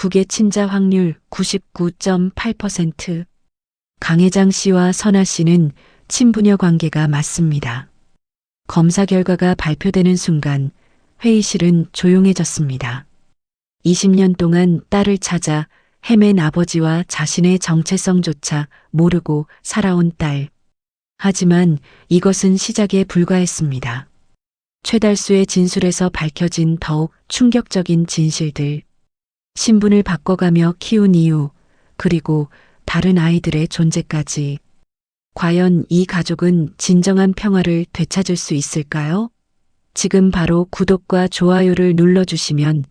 북의 친자 확률 99.8%. 강혜장 씨와 선아 씨는 친부녀 관계가 맞습니다. 검사 결과가 발표되는 순간 회의실은 조용해졌습니다. 20년 동안 딸을 찾아 헤맨 아버지와 자신의 정체성조차 모르고 살아온 딸. 하지만 이것은 시작에 불과했습니다. 최달수의 진술에서 밝혀진 더욱 충격적인 진실들. 신분을 바꿔가며 키운 이유, 그리고 다른 아이들의 존재까지. 과연 이 가족은 진정한 평화를 되찾을 수 있을까요? 지금 바로 구독과 좋아요를 눌러주시면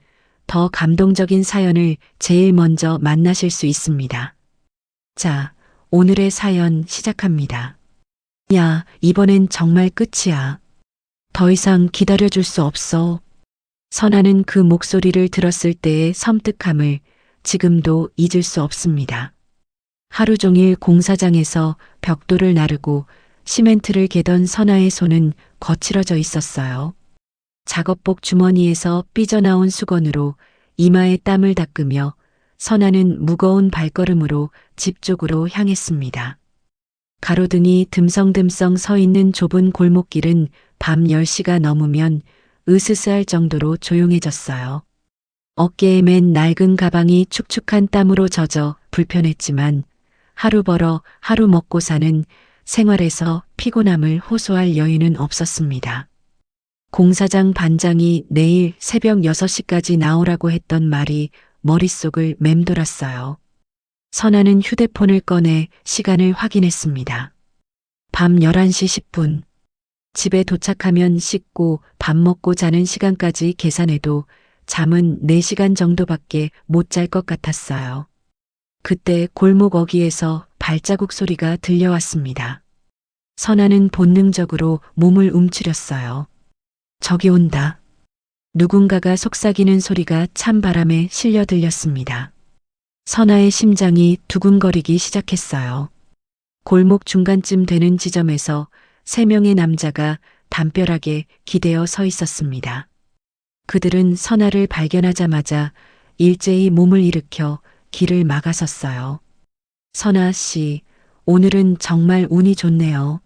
더 감동적인 사연을 제일 먼저 만나실 수 있습니다. 자, 오늘의 사연 시작합니다. 야, 이번엔 정말 끝이야. 더 이상 기다려줄 수 없어. 선아는 그 목소리를 들었을 때의 섬뜩함을 지금도 잊을 수 없습니다. 하루 종일 공사장에서 벽돌을 나르고 시멘트를 개던 선아의 손은 거칠어져 있었어요. 작업복 주머니에서 삐져나온 수건으로 이마에 땀을 닦으며 선아는 무거운 발걸음으로 집 쪽으로 향했습니다. 가로등이 듬성듬성 서 있는 좁은 골목길은 밤 10시가 넘으면 으스스할 정도로 조용해졌어요. 어깨에 맨 낡은 가방이 축축한 땀으로 젖어 불편했지만 하루 벌어 하루 먹고 사는 생활에서 피곤함을 호소할 여유는 없었습니다. 공사장 반장이 내일 새벽 6시까지 나오라고 했던 말이 머릿속을 맴돌았어요. 선아는 휴대폰을 꺼내 시간을 확인했습니다. 밤 11시 10분. 집에 도착하면 씻고 밥 먹고 자는 시간까지 계산해도 잠은 4시간 정도밖에 못 잘 것 같았어요. 그때 골목 어귀에서 발자국 소리가 들려왔습니다. 선아는 본능적으로 몸을 움츠렸어요. 저기 온다. 누군가가 속삭이는 소리가 찬바람에 실려 들렸습니다. 선아의 심장이 두근거리기 시작했어요. 골목 중간쯤 되는 지점에서 3명의 남자가 담벼락에 기대어 서 있었습니다. 그들은 선아를 발견하자마자 일제히 몸을 일으켜 길을 막아섰어요. 선아 씨, 오늘은 정말 운이 좋네요.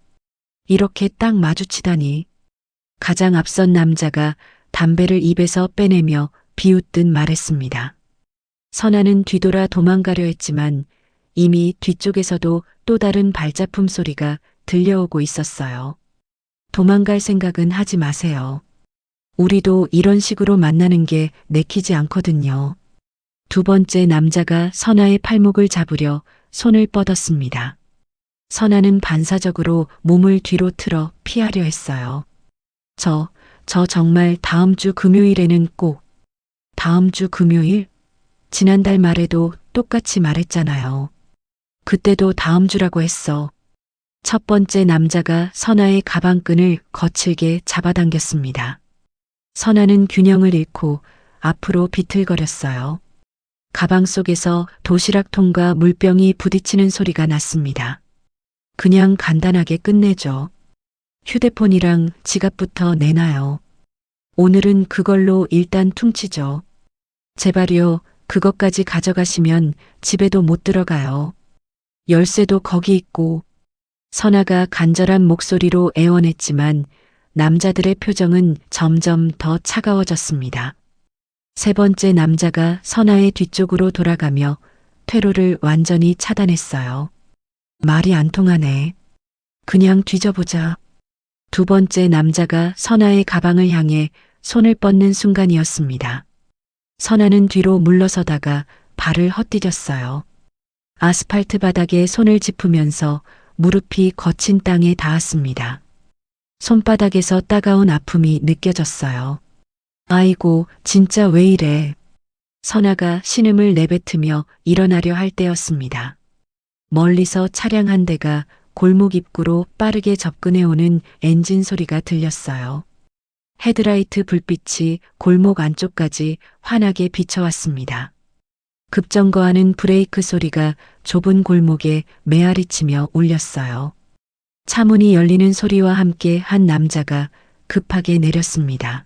이렇게 딱 마주치다니. 가장 앞선 남자가 담배를 입에서 빼내며 비웃듯 말했습니다. 선아는 뒤돌아 도망가려 했지만 이미 뒤쪽에서도 또 다른 발자품 소리가 들려오고 있었어요. 도망갈 생각은 하지 마세요. 우리도 이런 식으로 만나는 게 내키지 않거든요. 두 번째 남자가 선아의 팔목을 잡으려 손을 뻗었습니다. 선아는 반사적으로 몸을 뒤로 틀어 피하려 했어요. 저 정말 다음 주 금요일에는 꼭. 다음 주 금요일? 지난달 말에도 똑같이 말했잖아요. 그때도 다음 주라고 했어. 첫 번째 남자가 선아의 가방끈을 거칠게 잡아당겼습니다. 선아는 균형을 잃고 앞으로 비틀거렸어요. 가방 속에서 도시락통과 물병이 부딪히는 소리가 났습니다. 그냥 간단하게 끝내죠. 휴대폰이랑 지갑부터 내놔요. 오늘은 그걸로 일단 퉁치죠. 제발요, 그것까지 가져가시면 집에도 못 들어가요. 열쇠도 거기 있고. 선아가 간절한 목소리로 애원했지만 남자들의 표정은 점점 더 차가워졌습니다. 세 번째 남자가 선아의 뒤쪽으로 돌아가며 퇴로를 완전히 차단했어요. 말이 안 통하네. 그냥 뒤져보자. 두 번째 남자가 선아의 가방을 향해 손을 뻗는 순간이었습니다. 선아는 뒤로 물러서다가 발을 헛디뎠어요. 아스팔트 바닥에 손을 짚으면서 무릎이 거친 땅에 닿았습니다. 손바닥에서 따가운 아픔이 느껴졌어요. 아이고, 진짜 왜 이래. 선아가 신음을 내뱉으며 일어나려 할 때였습니다. 멀리서 차량 한 대가 골목 입구로 빠르게 접근해오는 엔진 소리가 들렸어요. 헤드라이트 불빛이 골목 안쪽까지 환하게 비춰왔습니다. 급정거하는 브레이크 소리가 좁은 골목에 메아리치며 울렸어요. 차문이 열리는 소리와 함께 한 남자가 급하게 내렸습니다.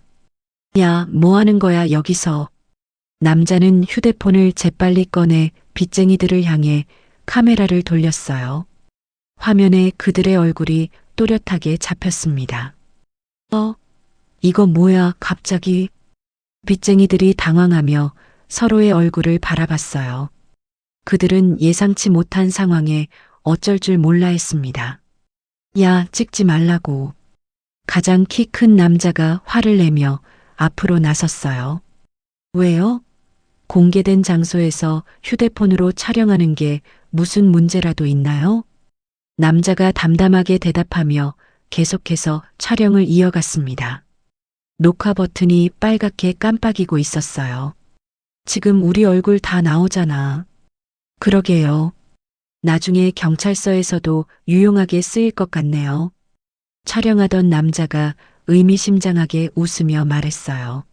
야, 뭐 하는 거야, 여기서. 남자는 휴대폰을 재빨리 꺼내 빚쟁이들을 향해 카메라를 돌렸어요. 화면에 그들의 얼굴이 또렷하게 잡혔습니다. 이거 뭐야, 갑자기? 빚쟁이들이 당황하며 서로의 얼굴을 바라봤어요. 그들은 예상치 못한 상황에 어쩔 줄 몰라 했습니다. 야, 찍지 말라고. 가장 키 큰 남자가 화를 내며 앞으로 나섰어요. 왜요? 공개된 장소에서 휴대폰으로 촬영하는 게 무슨 문제라도 있나요? 남자가 담담하게 대답하며 계속해서 촬영을 이어갔습니다. 녹화 버튼이 빨갛게 깜빡이고 있었어요. 지금 우리 얼굴 다 나오잖아. 그러게요. 나중에 경찰서에서도 유용하게 쓰일 것 같네요. 촬영하던 남자가 의미심장하게 웃으며 말했어요.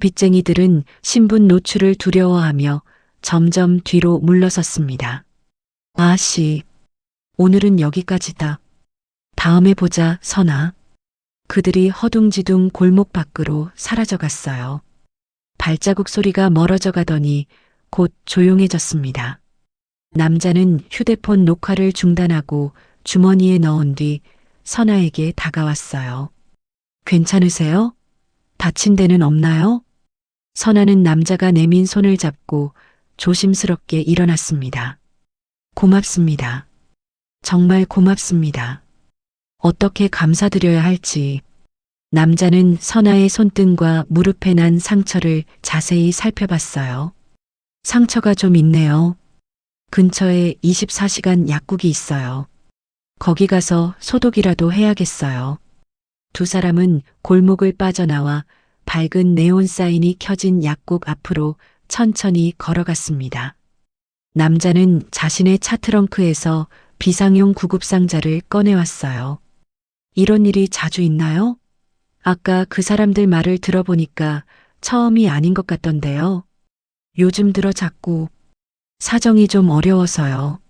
빚쟁이들은 신분 노출을 두려워하며 점점 뒤로 물러섰습니다. 아씨, 오늘은 여기까지다. 다음에 보자, 선아. 그들이 허둥지둥 골목 밖으로 사라져갔어요. 발자국 소리가 멀어져 가더니 곧 조용해졌습니다. 남자는 휴대폰 녹화를 중단하고 주머니에 넣은 뒤 선아에게 다가왔어요. 괜찮으세요? 다친 데는 없나요? 선아는 남자가 내민 손을 잡고 조심스럽게 일어났습니다. 고맙습니다. 정말 고맙습니다. 어떻게 감사드려야 할지. 남자는 선아의 손등과 무릎에 난 상처를 자세히 살펴봤어요. 상처가 좀 있네요. 근처에 24시간 약국이 있어요. 거기 가서 소독이라도 해야겠어요. 두 사람은 골목을 빠져나와 밝은 네온 사인이 켜진 약국 앞으로 천천히 걸어갔습니다. 남자는 자신의 차 트렁크에서 비상용 구급상자를 꺼내왔어요. 이런 일이 자주 있나요? 아까 그 사람들 말을 들어보니까 처음이 아닌 것 같던데요. 요즘 들어 자꾸 사정이 좀 어려워서요.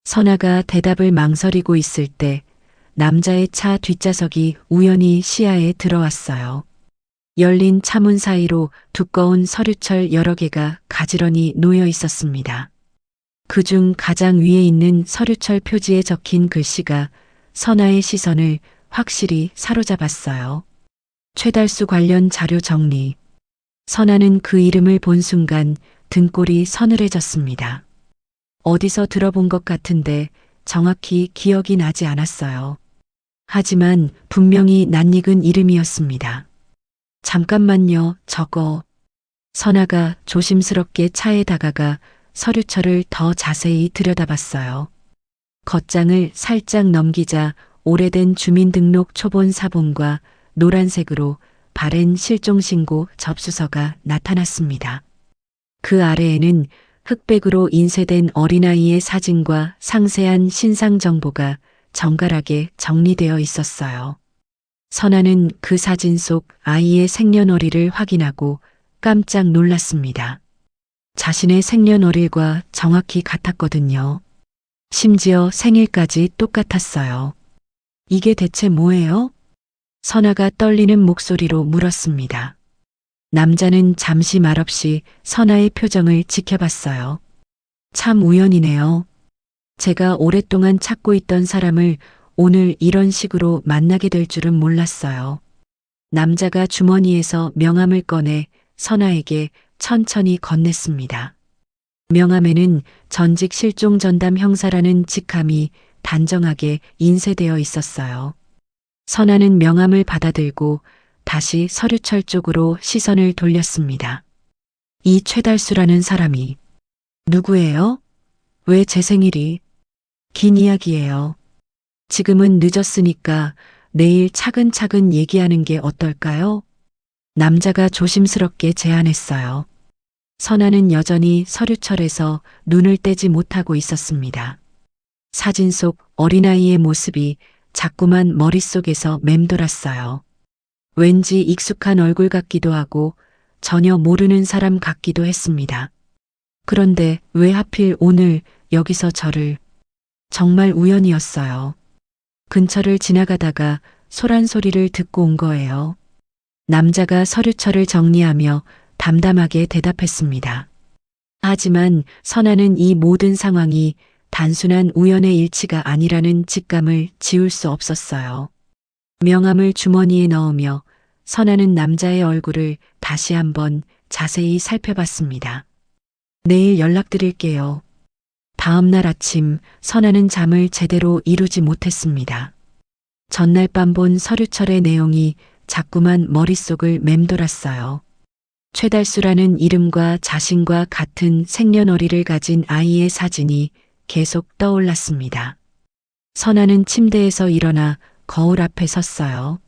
선아가 대답을 망설이고 있을 때 남자의 차 뒷좌석이 우연히 시야에 들어왔어요. 열린 차문 사이로 두꺼운 서류철 여러 개가 가지런히 놓여 있었습니다. 그중 가장 위에 있는 서류철 표지에 적힌 글씨가 선아의 시선을 확실히 사로잡았어요. 최달수 관련 자료 정리. 선아는 그 이름을 본 순간 등골이 서늘해졌습니다. 어디서 들어본 것 같은데 정확히 기억이 나지 않았어요. 하지만 분명히 낯익은 이름이었습니다. 잠깐만요, 저거. 선아가 조심스럽게 차에 다가가 서류철을 더 자세히 들여다봤어요. 겉장을 살짝 넘기자 오래된 주민등록 초본 사본과 노란색으로 바랜 실종신고 접수서가 나타났습니다. 그 아래에는 흑백으로 인쇄된 어린아이의 사진과 상세한 신상 정보가 정갈하게 정리되어 있었어요. 선아는 그 사진 속 아이의 생년월일을 확인하고 깜짝 놀랐습니다. 자신의 생년월일과 정확히 같았거든요. 심지어 생일까지 똑같았어요. 이게 대체 뭐예요? 선아가 떨리는 목소리로 물었습니다. 남자는 잠시 말없이 선아의 표정을 지켜봤어요. 참 우연이네요. 제가 오랫동안 찾고 있던 사람을 오늘 이런 식으로 만나게 될 줄은 몰랐어요. 남자가 주머니에서 명함을 꺼내 선아에게 천천히 건넸습니다. 명함에는 전직 실종 전담 형사라는 직함이 단정하게 인쇄되어 있었어요. 선아는 명함을 받아들고 다시 서류철 쪽으로 시선을 돌렸습니다. 이 최달수라는 사람이 누구예요? 왜 제 생일이? 긴 이야기예요. 지금은 늦었으니까 내일 차근차근 얘기하는 게 어떨까요? 남자가 조심스럽게 제안했어요. 선아는 여전히 서류철에서 눈을 떼지 못하고 있었습니다. 사진 속 어린아이의 모습이 자꾸만 머릿속에서 맴돌았어요. 왠지 익숙한 얼굴 같기도 하고 전혀 모르는 사람 같기도 했습니다. 그런데 왜 하필 오늘 여기서 저를? 정말 우연이었어요. 근처를 지나가다가 소란 소리를 듣고 온 거예요. 남자가 서류철을 정리하며 담담하게 대답했습니다. 하지만 선아는 이 모든 상황이 단순한 우연의 일치가 아니라는 직감을 지울 수 없었어요. 명함을 주머니에 넣으며 선아는 남자의 얼굴을 다시 한번 자세히 살펴봤습니다. 내일 연락드릴게요. 다음 날 아침 선아는 잠을 제대로 이루지 못했습니다. 전날 밤 본 서류철의 내용이 자꾸만 머릿속을 맴돌았어요. 최달수라는 이름과 자신과 같은 생년월일을 가진 아이의 사진이 계속 떠올랐습니다. 선아는 침대에서 일어나 거울 앞에 섰어요.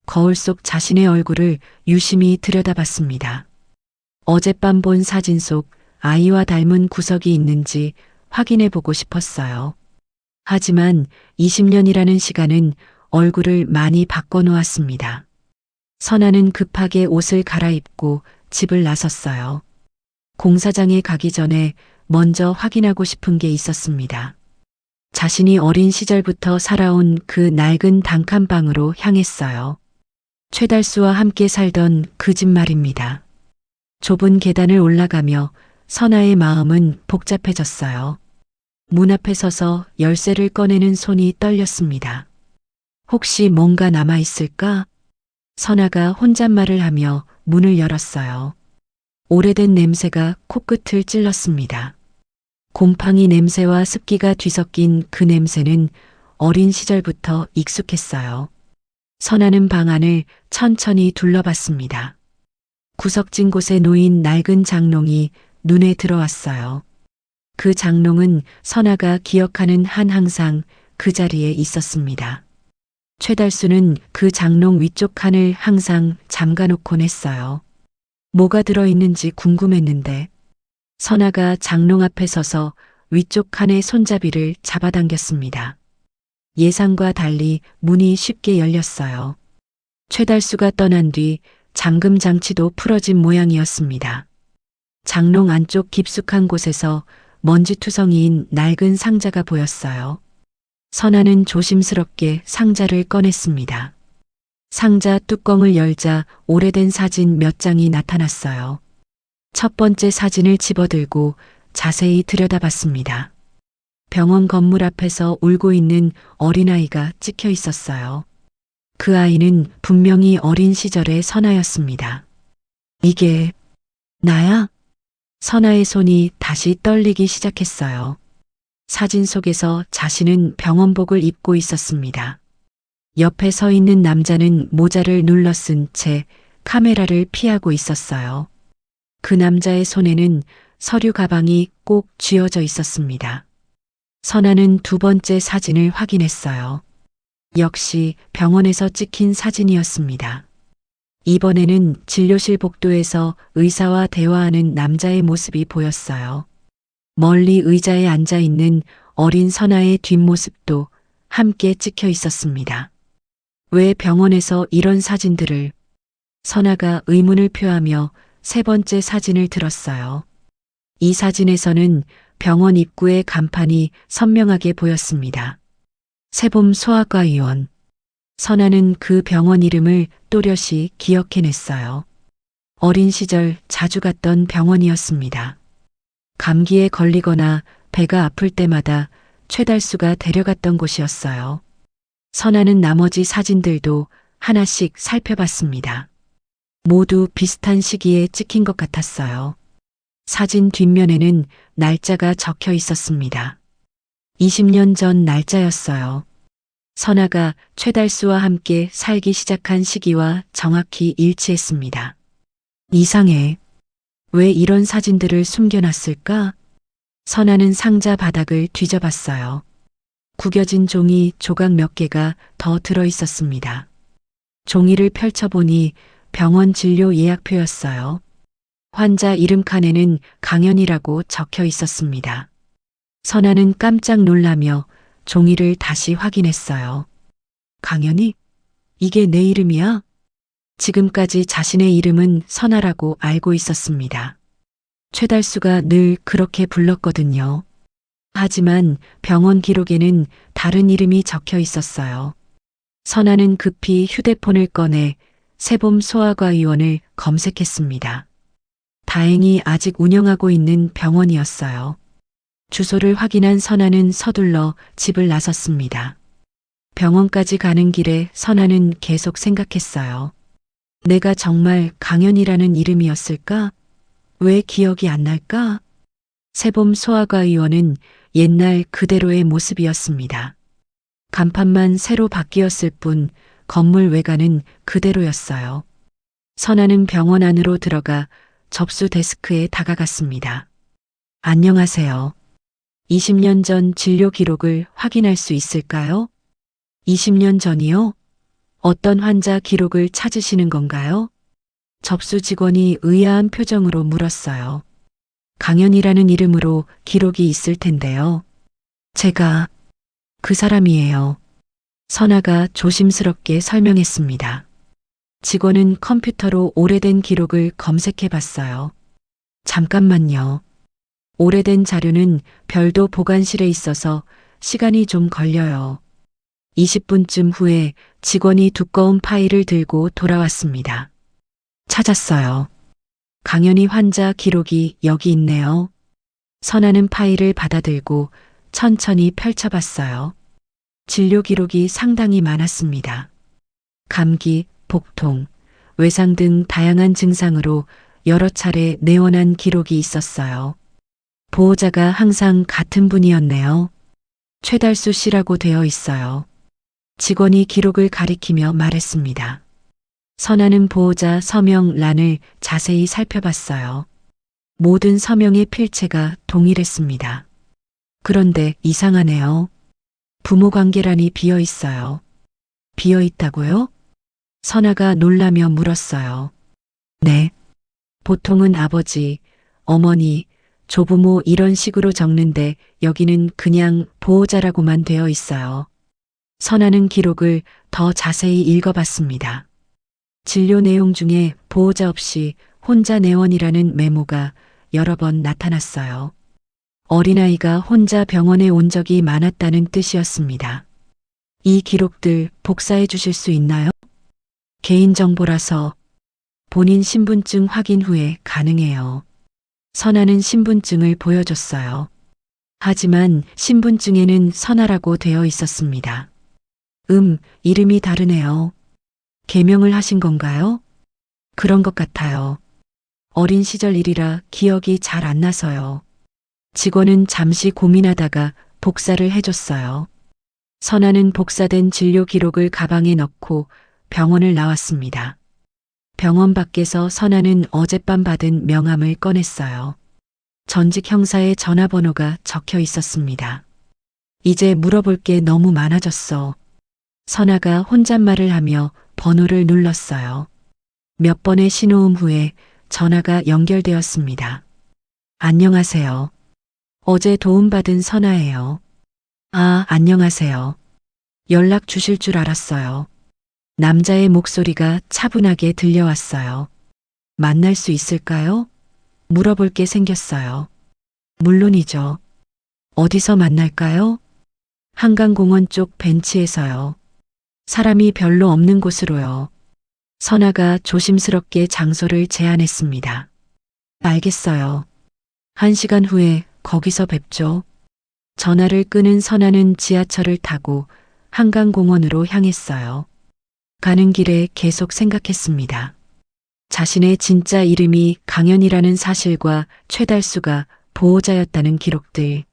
거울 속 자신의 얼굴을 유심히 들여다봤습니다. 어젯밤 본 사진 속 아이와 닮은 구석이 있는지 확인해 보고 싶었어요. 하지만 20년이라는 시간은 얼굴을 많이 바꿔놓았습니다. 선아는 급하게 옷을 갈아입고 집을 나섰어요. 공사장에 가기 전에 먼저 확인하고 싶은 게 있었습니다. 자신이 어린 시절부터 살아온 그 낡은 단칸방으로 향했어요. 최달수와 함께 살던 그 집 말입니다. 좁은 계단을 올라가며 선아의 마음은 복잡해졌어요. 문 앞에 서서 열쇠를 꺼내는 손이 떨렸습니다. 혹시 뭔가 남아있을까? 선아가 혼잣말을 하며 문을 열었어요. 오래된 냄새가 코끝을 찔렀습니다. 곰팡이 냄새와 습기가 뒤섞인 그 냄새는 어린 시절부터 익숙했어요. 선아는 방 안을 천천히 둘러봤습니다. 구석진 곳에 놓인 낡은 장롱이 눈에 들어왔어요. 그 장롱은 선아가 기억하는 한 항상 그 자리에 있었습니다. 최달수는 그 장롱 위쪽 칸을 항상 잠가놓곤 했어요. 뭐가 들어있는지 궁금했는데 선아가 장롱 앞에 서서 위쪽 칸의 손잡이를 잡아당겼습니다. 예상과 달리 문이 쉽게 열렸어요. 최달수가 떠난 뒤 잠금 장치도 풀어진 모양이었습니다. 장롱 안쪽 깊숙한 곳에서 먼지투성이인 낡은 상자가 보였어요. 선아는 조심스럽게 상자를 꺼냈습니다. 상자 뚜껑을 열자 오래된 사진 몇 장이 나타났어요. 첫 번째 사진을 집어들고 자세히 들여다봤습니다. 병원 건물 앞에서 울고 있는 어린아이가 찍혀 있었어요. 그 아이는 분명히 어린 시절의 선아였습니다. 이게 나야? 선아의 손이 다시 떨리기 시작했어요. 사진 속에서 자신은 병원복을 입고 있었습니다. 옆에 서 있는 남자는 모자를 눌러 쓴 채 카메라를 피하고 있었어요. 그 남자의 손에는 서류 가방이 꼭 쥐어져 있었습니다. 선아는 두 번째 사진을 확인했어요. 역시 병원에서 찍힌 사진이었습니다. 이번에는 진료실 복도에서 의사와 대화하는 남자의 모습이 보였어요. 멀리 의자에 앉아 있는 어린 선아의 뒷모습도 함께 찍혀 있었습니다. 왜 병원에서 이런 사진들을? 선아가 의문을 표하며 세 번째 사진을 들었어요. 이 사진에서는 병원 입구의 간판이 선명하게 보였습니다. 세봄 소아과 의원. 선아는 그 병원 이름을 또렷이 기억해냈어요. 어린 시절 자주 갔던 병원이었습니다. 감기에 걸리거나 배가 아플 때마다 최달수가 데려갔던 곳이었어요. 선아는 나머지 사진들도 하나씩 살펴봤습니다. 모두 비슷한 시기에 찍힌 것 같았어요. 사진 뒷면에는 날짜가 적혀 있었습니다. 20년 전 날짜였어요. 선아가 최달수와 함께 살기 시작한 시기와 정확히 일치했습니다. 이상해. 왜 이런 사진들을 숨겨놨을까? 선아는 상자 바닥을 뒤져봤어요. 구겨진 종이 조각 몇 개가 더 들어 있었습니다. 종이를 펼쳐보니 병원 진료 예약표였어요. 환자 이름 칸에는 강연이라고 적혀 있었습니다. 선아는 깜짝 놀라며 종이를 다시 확인했어요. 강연이? 이게 내 이름이야? 지금까지 자신의 이름은 선아라고 알고 있었습니다. 최달수가 늘 그렇게 불렀거든요. 하지만 병원 기록에는 다른 이름이 적혀 있었어요. 선아는 급히 휴대폰을 꺼내 세봄 소아과 의원을 검색했습니다. 다행히 아직 운영하고 있는 병원이었어요. 주소를 확인한 선아는 서둘러 집을 나섰습니다. 병원까지 가는 길에 선아는 계속 생각했어요. 내가 정말 강연이라는 이름이었을까? 왜 기억이 안 날까? 새봄 소아과 의원은 옛날 그대로의 모습이었습니다. 간판만 새로 바뀌었을 뿐 건물 외관은 그대로였어요. 선아는 병원 안으로 들어가 접수 데스크에 다가갔습니다. 안녕하세요. 20년 전 진료 기록을 확인할 수 있을까요? 20년 전이요? 어떤 환자 기록을 찾으시는 건가요? 접수 직원이 의아한 표정으로 물었어요. 강연이라는 이름으로 기록이 있을 텐데요. 제가 그 사람이에요. 선아가 조심스럽게 설명했습니다. 직원은 컴퓨터로 오래된 기록을 검색해 봤어요. 잠깐만요. 오래된 자료는 별도 보관실에 있어서 시간이 좀 걸려요. 20분쯤 후에 직원이 두꺼운 파일을 들고 돌아왔습니다. 찾았어요. 강연희 환자 기록이 여기 있네요. 선아는 파일을 받아들고 천천히 펼쳐봤어요. 진료 기록이 상당히 많았습니다. 감기, 복통, 외상 등 다양한 증상으로 여러 차례 내원한 기록이 있었어요. 보호자가 항상 같은 분이었네요. 최달수 씨라고 되어 있어요. 직원이 기록을 가리키며 말했습니다. 선아는 보호자 서명란을 자세히 살펴봤어요. 모든 서명의 필체가 동일했습니다. 그런데 이상하네요. 부모 관계란이 비어 있어요. 비어 있다고요? 선아가 놀라며 물었어요. 네. 보통은 아버지, 어머니, 조부모 이런 식으로 적는데 여기는 그냥 보호자라고만 되어 있어요. 선아는 기록을 더 자세히 읽어봤습니다. 진료 내용 중에 보호자 없이 혼자 내원이라는 메모가 여러 번 나타났어요. 어린아이가 혼자 병원에 온 적이 많았다는 뜻이었습니다. 이 기록들 복사해 주실 수 있나요? 개인정보라서 본인 신분증 확인 후에 가능해요. 선아는 신분증을 보여줬어요. 하지만 신분증에는 선아라고 되어 있었습니다. 이름이 다르네요. 개명을 하신 건가요? 그런 것 같아요. 어린 시절 일이라 기억이 잘 안 나서요. 직원은 잠시 고민하다가 복사를 해줬어요. 선아는 복사된 진료 기록을 가방에 넣고 병원을 나왔습니다. 병원 밖에서 선아는 어젯밤 받은 명함을 꺼냈어요. 전직 형사의 전화번호가 적혀 있었습니다. 이제 물어볼 게 너무 많아졌어. 선아가 혼잣말을 하며 번호를 눌렀어요. 몇 번의 신호음 후에 전화가 연결되었습니다. 안녕하세요. 어제 도움받은 선아예요. 아, 안녕하세요. 연락 주실 줄 알았어요. 남자의 목소리가 차분하게 들려왔어요. 만날 수 있을까요? 물어볼 게 생겼어요. 물론이죠. 어디서 만날까요? 한강공원 쪽 벤치에서요. 사람이 별로 없는 곳으로요. 선아가 조심스럽게 장소를 제안했습니다. 알겠어요. 1시간 후에 거기서 뵙죠. 전화를 끊은 선아는 지하철을 타고 한강공원으로 향했어요. 가는 길에 계속 생각했습니다. 자신의 진짜 이름이 강연이라는 사실과 최달수가 보호자였다는 기록들,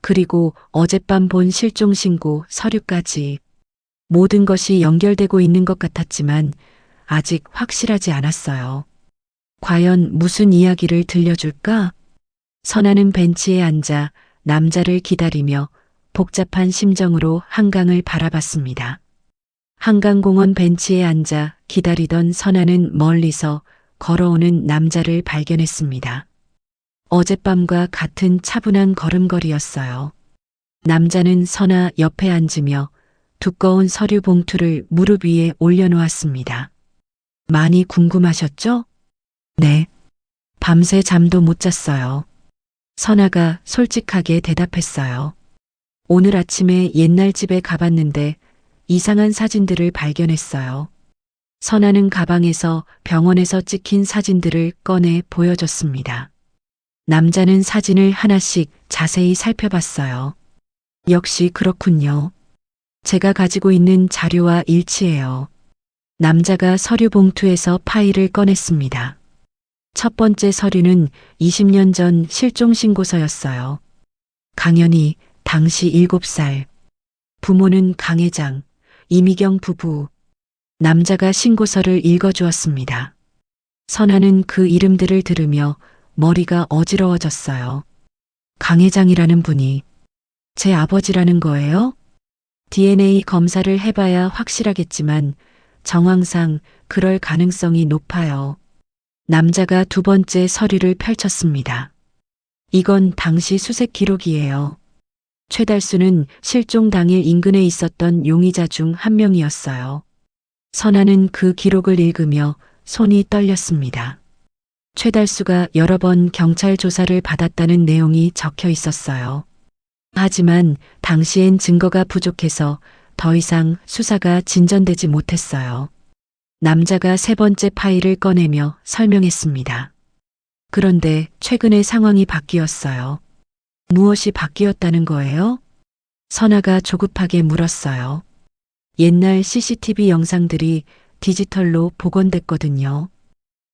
그리고 어젯밤 본 실종신고 서류까지 모든 것이 연결되고 있는 것 같았지만 아직 확실하지 않았어요. 과연 무슨 이야기를 들려줄까? 선아는 벤치에 앉아 남자를 기다리며 복잡한 심정으로 한강을 바라봤습니다. 한강공원 벤치에 앉아 기다리던 선아는 멀리서 걸어오는 남자를 발견했습니다. 어젯밤과 같은 차분한 걸음걸이였어요. 남자는 선아 옆에 앉으며 두꺼운 서류 봉투를 무릎 위에 올려놓았습니다. 많이 궁금하셨죠? 네. 밤새 잠도 못 잤어요. 선아가 솔직하게 대답했어요. 오늘 아침에 옛날 집에 가봤는데 이상한 사진들을 발견했어요. 선아는 가방에서 병원에서 찍힌 사진들을 꺼내 보여줬습니다. 남자는 사진을 하나씩 자세히 살펴봤어요. 역시 그렇군요. 제가 가지고 있는 자료와 일치해요. 남자가 서류 봉투에서 파일을 꺼냈습니다. 첫 번째 서류는 20년 전 실종 신고서였어요. 강연이 당시 7살. 부모는 강 회장, 이미경 부부. 남자가 신고서를 읽어주었습니다. 선아는 그 이름들을 들으며 머리가 어지러워졌어요. 강 회장이라는 분이 제 아버지라는 거예요? DNA 검사를 해봐야 확실하겠지만 정황상 그럴 가능성이 높아요. 남자가 두 번째 서류를 펼쳤습니다. 이건 당시 수색 기록이에요. 최달수는 실종 당일 인근에 있었던 용의자 중 한 명이었어요. 선아는 그 기록을 읽으며 손이 떨렸습니다. 최달수가 여러 번 경찰 조사를 받았다는 내용이 적혀 있었어요. 하지만 당시엔 증거가 부족해서 더 이상 수사가 진전되지 못했어요. 남자가 세 번째 파일을 꺼내며 설명했습니다. 그런데 최근에 상황이 바뀌었어요. 무엇이 바뀌었다는 거예요? 선아가 조급하게 물었어요. 옛날 CCTV 영상들이 디지털로 복원됐거든요.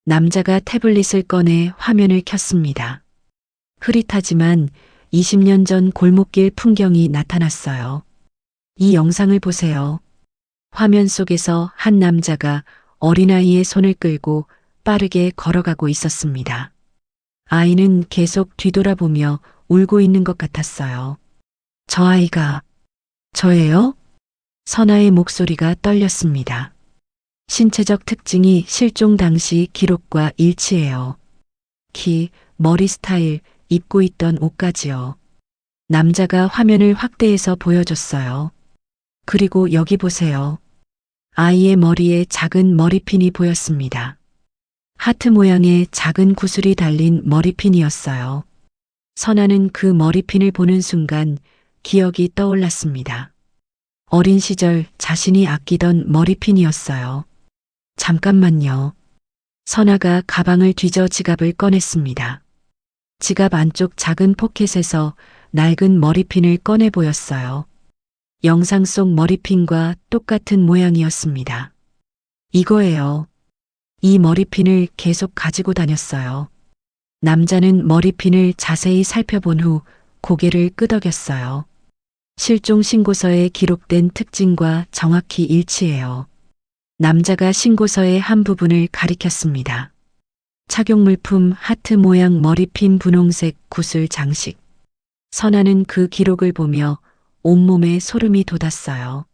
남자가 태블릿을 꺼내 화면을 켰습니다. 흐릿하지만 20년 전 골목길 풍경이 나타났어요. 이 영상을 보세요. 화면 속에서 한 남자가 어린아이의 손을 끌고 빠르게 걸어가고 있었습니다. 아이는 계속 뒤돌아보며 울고 있는 것 같았어요. 저 아이가 저예요? 선아의 목소리가 떨렸습니다. 신체적 특징이 실종 당시 기록과 일치해요. 키, 머리 스타일, 입고 있던 옷까지요. 남자가 화면을 확대해서 보여줬어요. 그리고 여기 보세요. 아이의 머리에 작은 머리핀이 보였습니다. 하트 모양의 작은 구슬이 달린 머리핀이었어요. 선아는 그 머리핀을 보는 순간 기억이 떠올랐습니다. 어린 시절 자신이 아끼던 머리핀이었어요. 잠깐만요. 선아가 가방을 뒤져 지갑을 꺼냈습니다. 지갑 안쪽 작은 포켓에서 낡은 머리핀을 꺼내 보였어요. 영상 속 머리핀과 똑같은 모양이었습니다. 이거예요. 이 머리핀을 계속 가지고 다녔어요. 남자는 머리핀을 자세히 살펴본 후 고개를 끄덕였어요. 실종 신고서에 기록된 특징과 정확히 일치해요. 남자가 신고서의 한 부분을 가리켰습니다. 착용물품 하트 모양 머리핀 분홍색 구슬 장식. 선아는 그 기록을 보며 온몸에 소름이 돋았어요.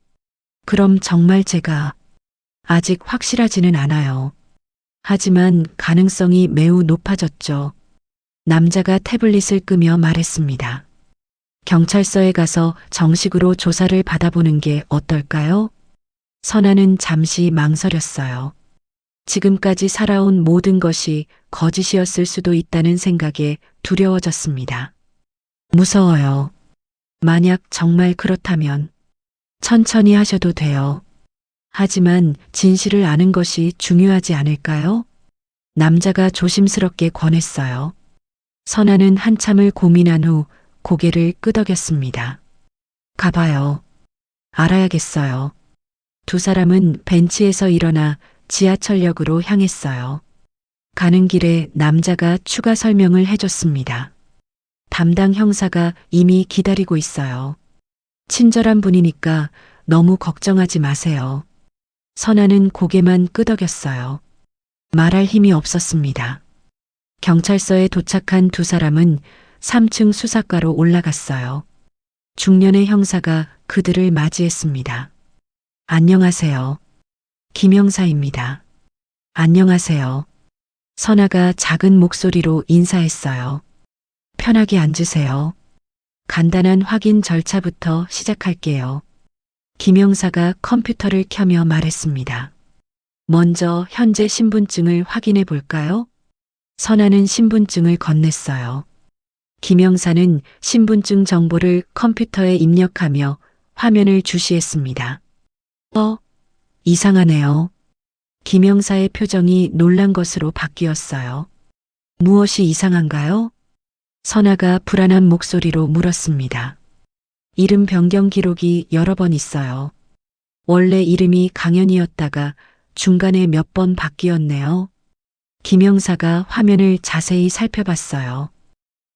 그럼 정말 제가 아직 확실하지는 않아요. 하지만 가능성이 매우 높아졌죠. 남자가 태블릿을 끄며 말했습니다. 경찰서에 가서 정식으로 조사를 받아보는 게 어떨까요? 선아는 잠시 망설였어요. 지금까지 살아온 모든 것이 거짓이었을 수도 있다는 생각에 두려워졌습니다. 무서워요. 만약 정말 그렇다면 천천히 하셔도 돼요. 하지만 진실을 아는 것이 중요하지 않을까요? 남자가 조심스럽게 권했어요. 선아는 한참을 고민한 후 고개를 끄덕였습니다. 가봐요. 알아야겠어요. 두 사람은 벤치에서 일어나 지하철역으로 향했어요. 가는 길에 남자가 추가 설명을 해줬습니다. 담당 형사가 이미 기다리고 있어요. 친절한 분이니까 너무 걱정하지 마세요. 선아는 고개만 끄덕였어요. 말할 힘이 없었습니다. 경찰서에 도착한 두 사람은 3층 수사과로 올라갔어요. 중년의 형사가 그들을 맞이했습니다. 안녕하세요. 김 형사입니다. 안녕하세요. 선아가 작은 목소리로 인사했어요. 편하게 앉으세요. 간단한 확인 절차부터 시작할게요. 김 형사가 컴퓨터를 켜며 말했습니다. 먼저 현재 신분증을 확인해 볼까요? 선아는 신분증을 건넸어요. 김 형사는 신분증 정보를 컴퓨터에 입력하며 화면을 주시했습니다. 이상하네요. 김영사의 표정이 놀란 것으로 바뀌었어요. 무엇이 이상한가요? 선아가 불안한 목소리로 물었습니다. 이름 변경 기록이 여러 번 있어요. 원래 이름이 강연이었다가 중간에 몇 번 바뀌었네요. 김영사가 화면을 자세히 살펴봤어요.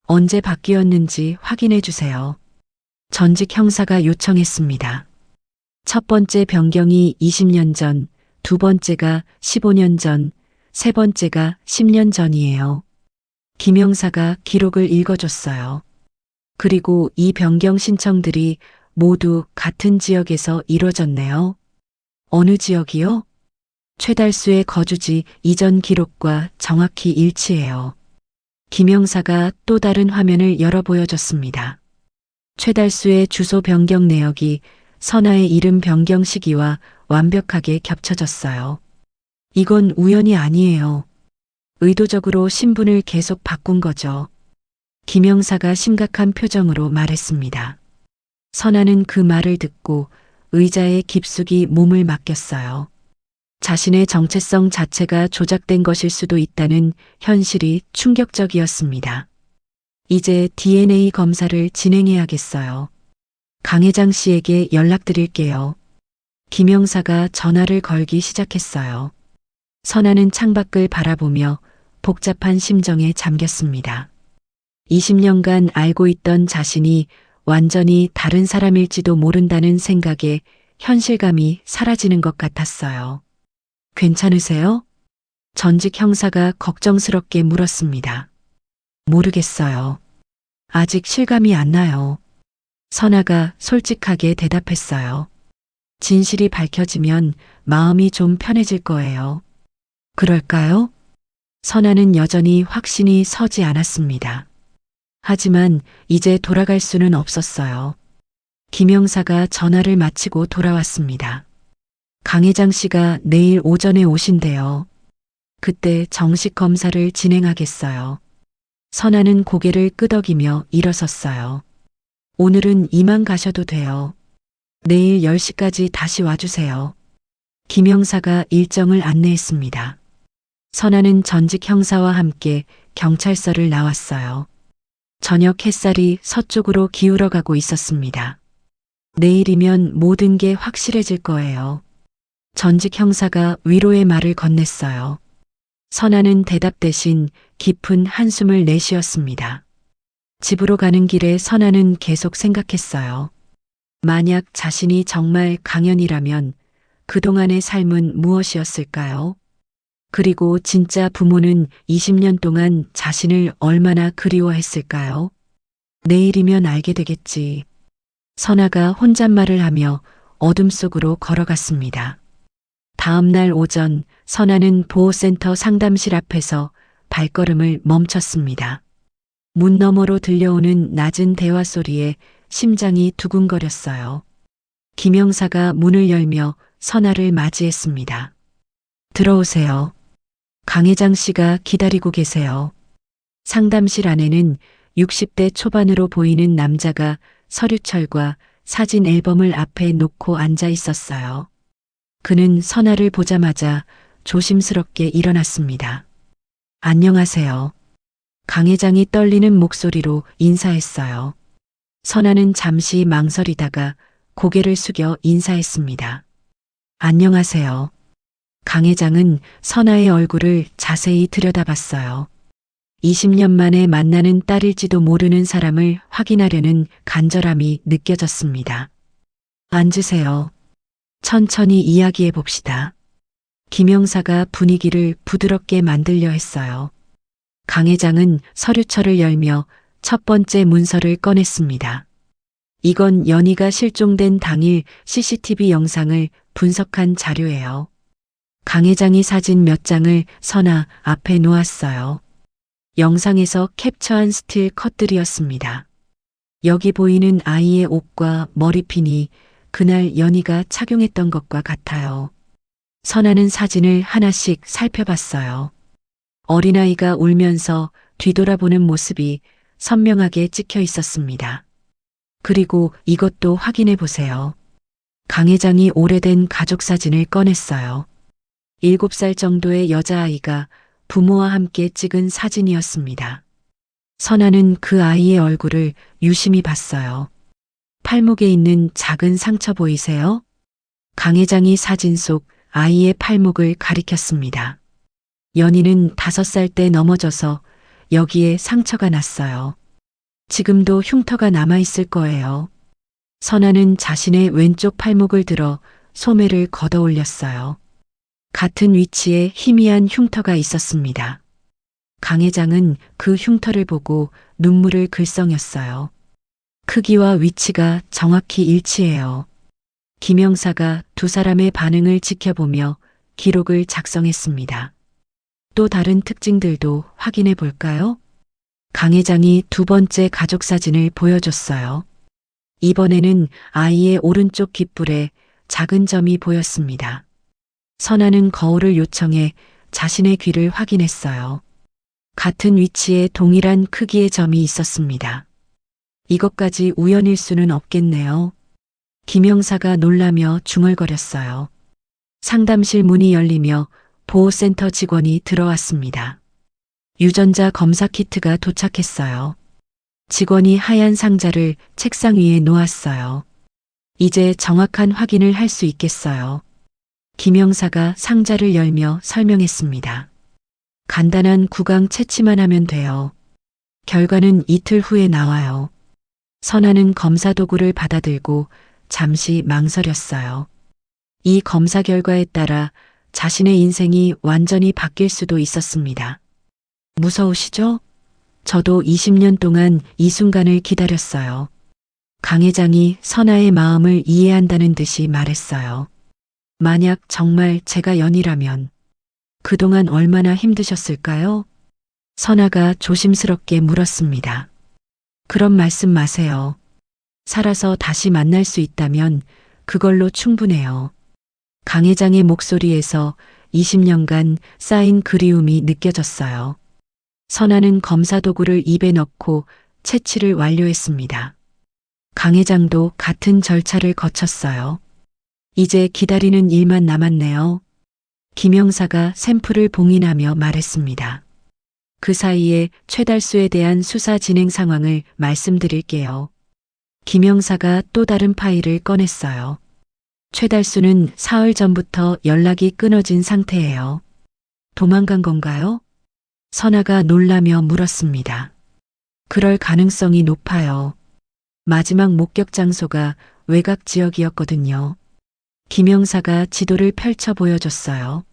언제 바뀌었는지 확인해 주세요. 전직 형사가 요청했습니다. 첫 번째 변경이 20년 전, 두 번째가 15년 전, 세 번째가 10년 전이에요. 김영사가 기록을 읽어줬어요. 그리고 이 변경 신청들이 모두 같은 지역에서 이루어졌네요. 어느 지역이요? 최달수의 거주지 이전 기록과 정확히 일치해요. 김영사가 또 다른 화면을 열어 보여줬습니다. 최달수의 주소 변경 내역이 선아의 이름 변경 시기와 완벽하게 겹쳐졌어요. 이건 우연이 아니에요. 의도적으로 신분을 계속 바꾼 거죠. 김영사가 심각한 표정으로 말했습니다. 선아는 그 말을 듣고 의자에 깊숙이 몸을 맡겼어요. 자신의 정체성 자체가 조작된 것일 수도 있다는 현실이 충격적이었습니다. 이제 DNA 검사를 진행해야겠어요. 강 회장 씨에게 연락드릴게요. 김영사가 전화를 걸기 시작했어요. 선아는 창밖을 바라보며 복잡한 심정에 잠겼습니다. 20년간 알고 있던 자신이 완전히 다른 사람일지도 모른다는 생각에 현실감이 사라지는 것 같았어요. 괜찮으세요? 전직 형사가 걱정스럽게 물었습니다. 모르겠어요. 아직 실감이 안 나요. 선아가 솔직하게 대답했어요. 진실이 밝혀지면 마음이 좀 편해질 거예요. 그럴까요? 선아는 여전히 확신이 서지 않았습니다. 하지만 이제 돌아갈 수는 없었어요. 김영사가 전화를 마치고 돌아왔습니다. 강 회장 씨가 내일 오전에 오신대요. 그때 정식 검사를 진행하겠어요. 선아는 고개를 끄덕이며 일어섰어요. 오늘은 이만 가셔도 돼요. 내일 10시까지 다시 와주세요. 김영사가 일정을 안내했습니다. 선아는 전직 형사와 함께 경찰서를 나왔어요. 저녁 햇살이 서쪽으로 기울어가고 있었습니다. 내일이면 모든 게 확실해질 거예요. 전직 형사가 위로의 말을 건넸어요. 선아는 대답 대신 깊은 한숨을 내쉬었습니다. 집으로 가는 길에 선아는 계속 생각했어요. 만약 자신이 정말 강연이라면 그동안의 삶은 무엇이었을까요? 그리고 진짜 부모는 20년 동안 자신을 얼마나 그리워했을까요? 내일이면 알게 되겠지. 선아가 혼잣말을 하며 어둠 속으로 걸어갔습니다. 다음 날 오전 선아는 보호센터 상담실 앞에서 발걸음을 멈췄습니다. 문 너머로 들려오는 낮은 대화 소리에 심장이 두근거렸어요. 김영사가 문을 열며 선아를 맞이했습니다. 들어오세요. 강 회장 씨가 기다리고 계세요. 상담실 안에는 60대 초반으로 보이는 남자가 서류철과 사진 앨범을 앞에 놓고 앉아 있었어요. 그는 선아를 보자마자 조심스럽게 일어났습니다. 안녕하세요. 강 회장이 떨리는 목소리로 인사했어요. 선아는 잠시 망설이다가 고개를 숙여 인사했습니다. 안녕하세요. 강 회장은 선아의 얼굴을 자세히 들여다봤어요. 20년 만에 만나는 딸일지도 모르는 사람을 확인하려는 간절함이 느껴졌습니다. 앉으세요. 천천히 이야기해 봅시다. 김영사가 분위기를 부드럽게 만들려 했어요. 강 회장은 서류철을 열며 첫 번째 문서를 꺼냈습니다. 이건 연희가 실종된 당일 CCTV 영상을 분석한 자료예요. 강 회장이 사진 몇 장을 선아 앞에 놓았어요. 영상에서 캡처한 스틸 컷들이었습니다. 여기 보이는 아이의 옷과 머리핀이 그날 연희가 착용했던 것과 같아요. 선아는 사진을 하나씩 살펴봤어요. 어린아이가 울면서 뒤돌아보는 모습이 선명하게 찍혀 있었습니다. 그리고 이것도 확인해 보세요. 강 회장이 오래된 가족 사진을 꺼냈어요. 7살 정도의 여자아이가 부모와 함께 찍은 사진이었습니다. 선아는 그 아이의 얼굴을 유심히 봤어요. 팔목에 있는 작은 상처 보이세요? 강 회장이 사진 속 아이의 팔목을 가리켰습니다. 연희는 5살 때 넘어져서 여기에 상처가 났어요. 지금도 흉터가 남아있을 거예요. 선아는 자신의 왼쪽 팔목을 들어 소매를 걷어 올렸어요. 같은 위치에 희미한 흉터가 있었습니다. 강 회장은 그 흉터를 보고 눈물을 글썽였어요. 크기와 위치가 정확히 일치해요. 김 형사가 2사람의 반응을 지켜보며 기록을 작성했습니다. 또 다른 특징들도 확인해 볼까요? 강 회장이 2번째 가족 사진을 보여줬어요. 이번에는 아이의 오른쪽 귓불에 작은 점이 보였습니다. 선아는 거울을 요청해 자신의 귀를 확인했어요. 같은 위치에 동일한 크기의 점이 있었습니다. 이것까지 우연일 수는 없겠네요. 김 형사가 놀라며 중얼거렸어요. 상담실 문이 열리며 보호센터 직원이 들어왔습니다. 유전자 검사 키트가 도착했어요. 직원이 하얀 상자를 책상 위에 놓았어요. 이제 정확한 확인을 할 수 있겠어요. 김 형사가 상자를 열며 설명했습니다. 간단한 구강 채취만 하면 돼요. 결과는 이틀 후에 나와요. 선아는 검사 도구를 받아들고 잠시 망설였어요. 이 검사 결과에 따라 자신의 인생이 완전히 바뀔 수도 있었습니다. 무서우시죠? 저도 20년 동안 이 순간을 기다렸어요. 강 회장이 선아의 마음을 이해한다는 듯이 말했어요. 만약 정말 제가 연희라면 그동안 얼마나 힘드셨을까요? 선아가 조심스럽게 물었습니다. 그런 말씀 마세요. 살아서 다시 만날 수 있다면 그걸로 충분해요. 강 회장의 목소리에서 20년간 쌓인 그리움이 느껴졌어요. 선아는 검사 도구를 입에 넣고 채취를 완료했습니다. 강 회장도 같은 절차를 거쳤어요. 이제 기다리는 일만 남았네요. 김 형사가 샘플을 봉인하며 말했습니다. 그 사이에 최달수에 대한 수사 진행 상황을 말씀드릴게요. 김 형사가 또 다른 파일을 꺼냈어요. 최달수는 사흘 전부터 연락이 끊어진 상태예요. 도망간 건가요? 선아가 놀라며 물었습니다. 그럴 가능성이 높아요. 마지막 목격 장소가 외곽 지역이었거든요. 김 형사가 지도를 펼쳐 보여줬어요.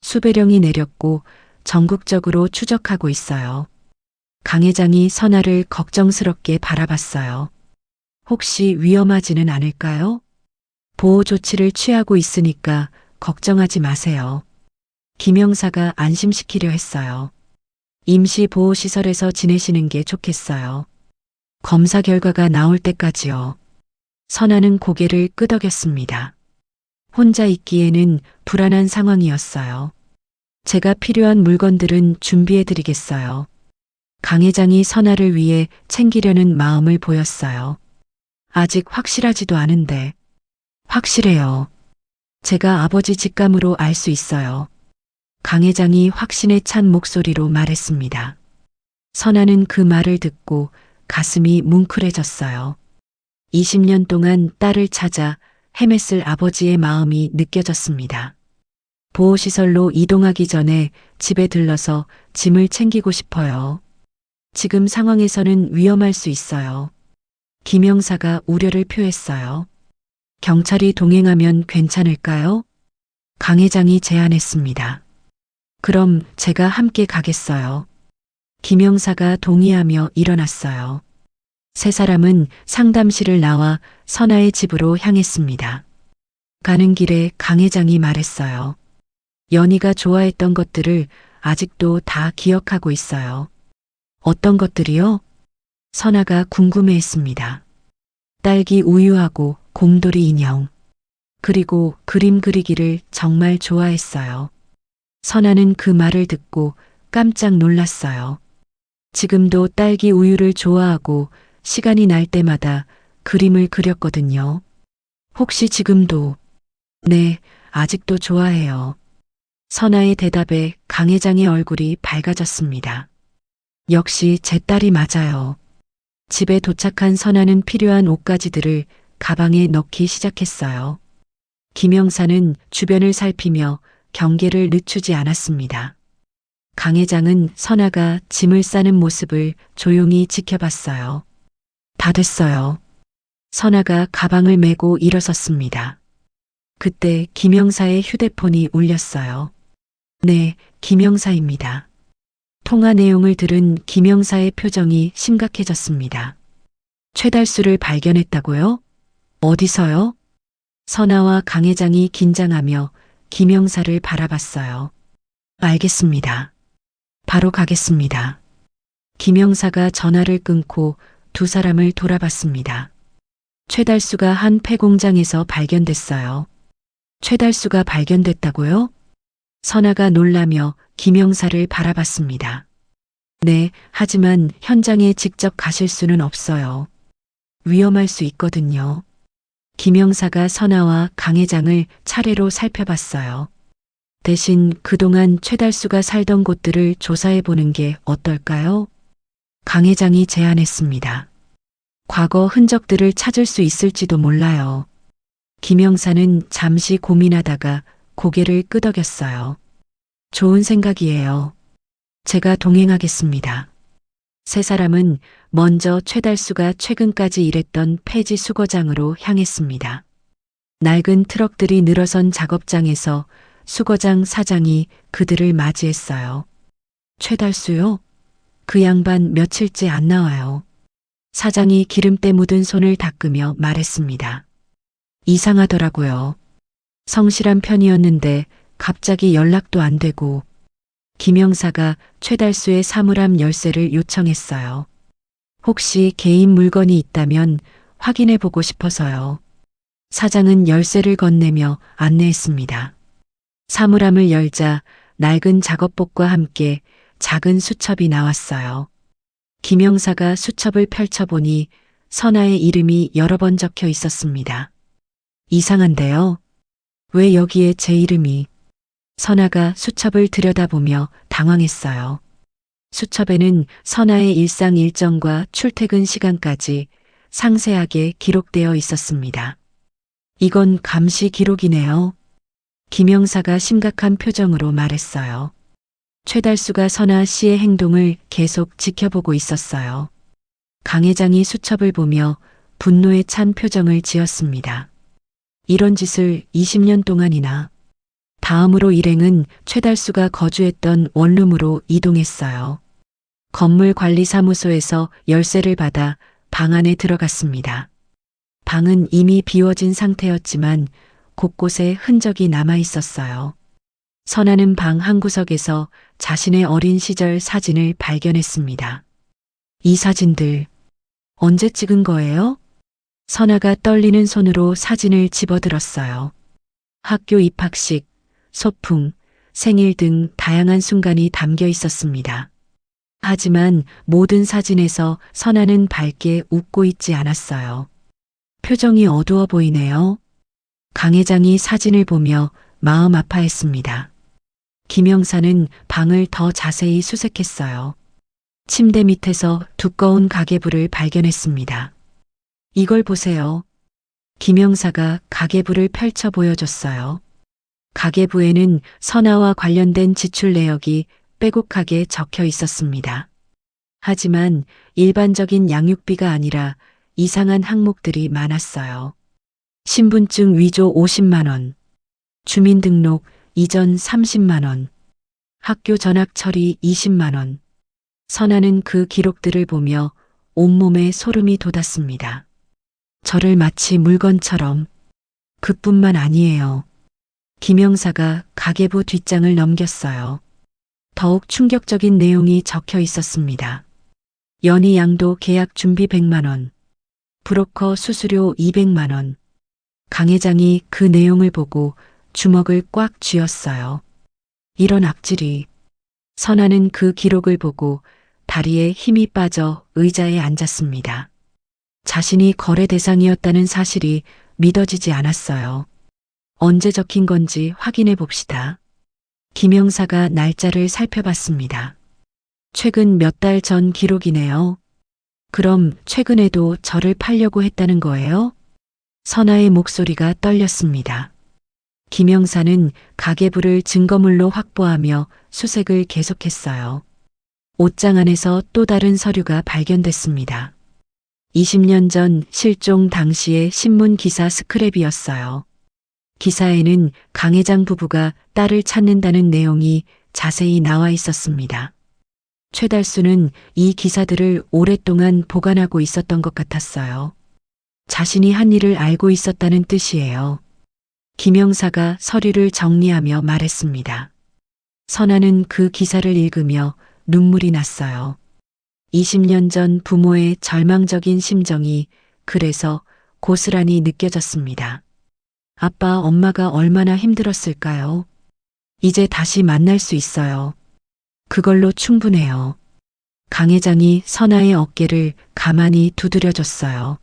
수배령이 내렸고 전국적으로 추적하고 있어요. 강 회장이 선아를 걱정스럽게 바라봤어요. 혹시 위험하지는 않을까요? 보호 조치를 취하고 있으니까 걱정하지 마세요. 김 형사가 안심시키려 했어요. 임시 보호시설에서 지내시는 게 좋겠어요. 검사 결과가 나올 때까지요. 선아는 고개를 끄덕였습니다. 혼자 있기에는 불안한 상황이었어요. 제가 필요한 물건들은 준비해 드리겠어요. 강 회장이 선아를 위해 챙기려는 마음을 보였어요. 아직 확실하지도 않은데. 확실해요. 제가 아버지 직감으로 알 수 있어요. 강 회장이 확신에 찬 목소리로 말했습니다. 선아는 그 말을 듣고 가슴이 뭉클해졌어요. 20년 동안 딸을 찾아 헤맸을 아버지의 마음이 느껴졌습니다. 보호시설로 이동하기 전에 집에 들러서 짐을 챙기고 싶어요. 지금 상황에서는 위험할 수 있어요. 김 형사가 우려를 표했어요. 경찰이 동행하면 괜찮을까요? 강 회장이 제안했습니다. 그럼 제가 함께 가겠어요. 김 형사가 동의하며 일어났어요. 3사람은 상담실을 나와 선아의 집으로 향했습니다. 가는 길에 강 회장이 말했어요. 연희가 좋아했던 것들을 아직도 다 기억하고 있어요. 어떤 것들이요? 선아가 궁금해했습니다. 딸기 우유하고 곰돌이 인형. 그리고 그림 그리기를 정말 좋아했어요. 선아는 그 말을 듣고 깜짝 놀랐어요. 지금도 딸기 우유를 좋아하고 시간이 날 때마다 그림을 그렸거든요. 혹시 지금도? 네, 아직도 좋아해요. 선아의 대답에 강 회장의 얼굴이 밝아졌습니다. 역시 제 딸이 맞아요. 집에 도착한 선아는 필요한 옷가지들을 가방에 넣기 시작했어요. 김영사는 주변을 살피며 경계를 늦추지 않았습니다. 강 회장은 선아가 짐을 싸는 모습을 조용히 지켜봤어요. 다 됐어요. 선아가 가방을 메고 일어섰습니다. 그때 김영사의 휴대폰이 울렸어요. 네, 김영사입니다. 통화 내용을 들은 김영사의 표정이 심각해졌습니다. 최달수를 발견했다고요? 어디서요? 선아와 강 회장이 긴장하며 김영사를 바라봤어요. 알겠습니다. 바로 가겠습니다. 김영사가 전화를 끊고 두 사람을 돌아봤습니다. 최달수가 한 폐공장에서 발견됐어요. 최달수가 발견됐다고요? 선아가 놀라며 김영사를 바라봤습니다. 네, 하지만 현장에 직접 가실 수는 없어요. 위험할 수 있거든요. 김영사가 선아와 강 회장을 차례로 살펴봤어요. 대신 그동안 최달수가 살던 곳들을 조사해 보는 게 어떨까요? 강 회장이 제안했습니다. 과거 흔적들을 찾을 수 있을지도 몰라요. 김영사는 잠시 고민하다가 고개를 끄덕였어요. 좋은 생각이에요. 제가 동행하겠습니다. 세 사람은 먼저 최달수가 최근까지 일했던 폐지 수거장으로 향했습니다. 낡은 트럭들이 늘어선 작업장에서 수거장 사장이 그들을 맞이했어요. 최달수요? 그 양반 며칠째 안 나와요. 사장이 기름때 묻은 손을 닦으며 말했습니다. 이상하더라고요. 성실한 편이었는데 갑자기 연락도 안 되고. 김영사가 최달수의 사물함 열쇠를 요청했어요. 혹시 개인 물건이 있다면 확인해 보고 싶어서요. 사장은 열쇠를 건네며 안내했습니다. 사물함을 열자 낡은 작업복과 함께 작은 수첩이 나왔어요. 김영사가 수첩을 펼쳐보니 선아의 이름이 여러 번 적혀 있었습니다. 이상한데요? 왜 여기에 제 이름이? 선아가 수첩을 들여다보며 당황했어요. 수첩에는 선아의 일상 일정과 출퇴근 시간까지 상세하게 기록되어 있었습니다. 이건 감시 기록이네요. 김영사가 심각한 표정으로 말했어요. 최달수가 선아 씨의 행동을 계속 지켜보고 있었어요. 강 회장이 수첩을 보며 분노에 찬 표정을 지었습니다. 이런 짓을 20년 동안이나. 다음으로 일행은 최달수가 거주했던 원룸으로 이동했어요. 건물 관리사무소에서 열쇠를 받아 방 안에 들어갔습니다. 방은 이미 비워진 상태였지만 곳곳에 흔적이 남아 있었어요. 선아는 방 한 구석에서 자신의 어린 시절 사진을 발견했습니다. 이 사진들 언제 찍은 거예요? 선아가 떨리는 손으로 사진을 집어들었어요. 학교 입학식, 소풍, 생일 등 다양한 순간이 담겨 있었습니다. 하지만 모든 사진에서 선아는 밝게 웃고 있지 않았어요. 표정이 어두워 보이네요. 강 회장이 사진을 보며 마음 아파했습니다. 김영사는 방을 더 자세히 수색했어요. 침대 밑에서 두꺼운 가계부를 발견했습니다. 이걸 보세요. 김영사가 가계부를 펼쳐 보여줬어요. 가계부에는 선아와 관련된 지출 내역이 빼곡하게 적혀 있었습니다. 하지만 일반적인 양육비가 아니라 이상한 항목들이 많았어요. 신분증 위조 50만 원, 주민등록 이전 30만 원, 학교 전학 처리 20만 원. 선아는 그 기록들을 보며 온몸에 소름이 돋았습니다. 저를 마치 물건처럼. 그뿐만 아니에요. 김영사가 가계부 뒷장을 넘겼어요. 더욱 충격적인 내용이 적혀 있었습니다. 연희 양도 계약 준비 100만 원, 브로커 수수료 200만 원. 강 회장이 그 내용을 보고 주먹을 꽉 쥐었어요. 이런 악질이. 선아는 그 기록을 보고 다리에 힘이 빠져 의자에 앉았습니다. 자신이 거래 대상이었다는 사실이 믿어지지 않았어요. 언제 적힌 건지 확인해 봅시다. 김영사가 날짜를 살펴봤습니다. 최근 몇 달 전 기록이네요. 그럼 최근에도 저를 팔려고 했다는 거예요? 선아의 목소리가 떨렸습니다. 김영사는 가계부를 증거물로 확보하며 수색을 계속했어요. 옷장 안에서 또 다른 서류가 발견됐습니다. 20년 전 실종 당시의 신문 기사 스크랩이었어요. 기사에는 강 회장 부부가 딸을 찾는다는 내용이 자세히 나와 있었습니다. 최달수는 이 기사들을 오랫동안 보관하고 있었던 것 같았어요. 자신이 한 일을 알고 있었다는 뜻이에요. 김영사가 서류를 정리하며 말했습니다. 선아는 그 기사를 읽으며 눈물이 났어요. 20년 전 부모의 절망적인 심정이 그래서 고스란히 느껴졌습니다. 아빠, 엄마가 얼마나 힘들었을까요? 이제 다시 만날 수 있어요. 그걸로 충분해요. 강 회장이 선아의 어깨를 가만히 두드려줬어요.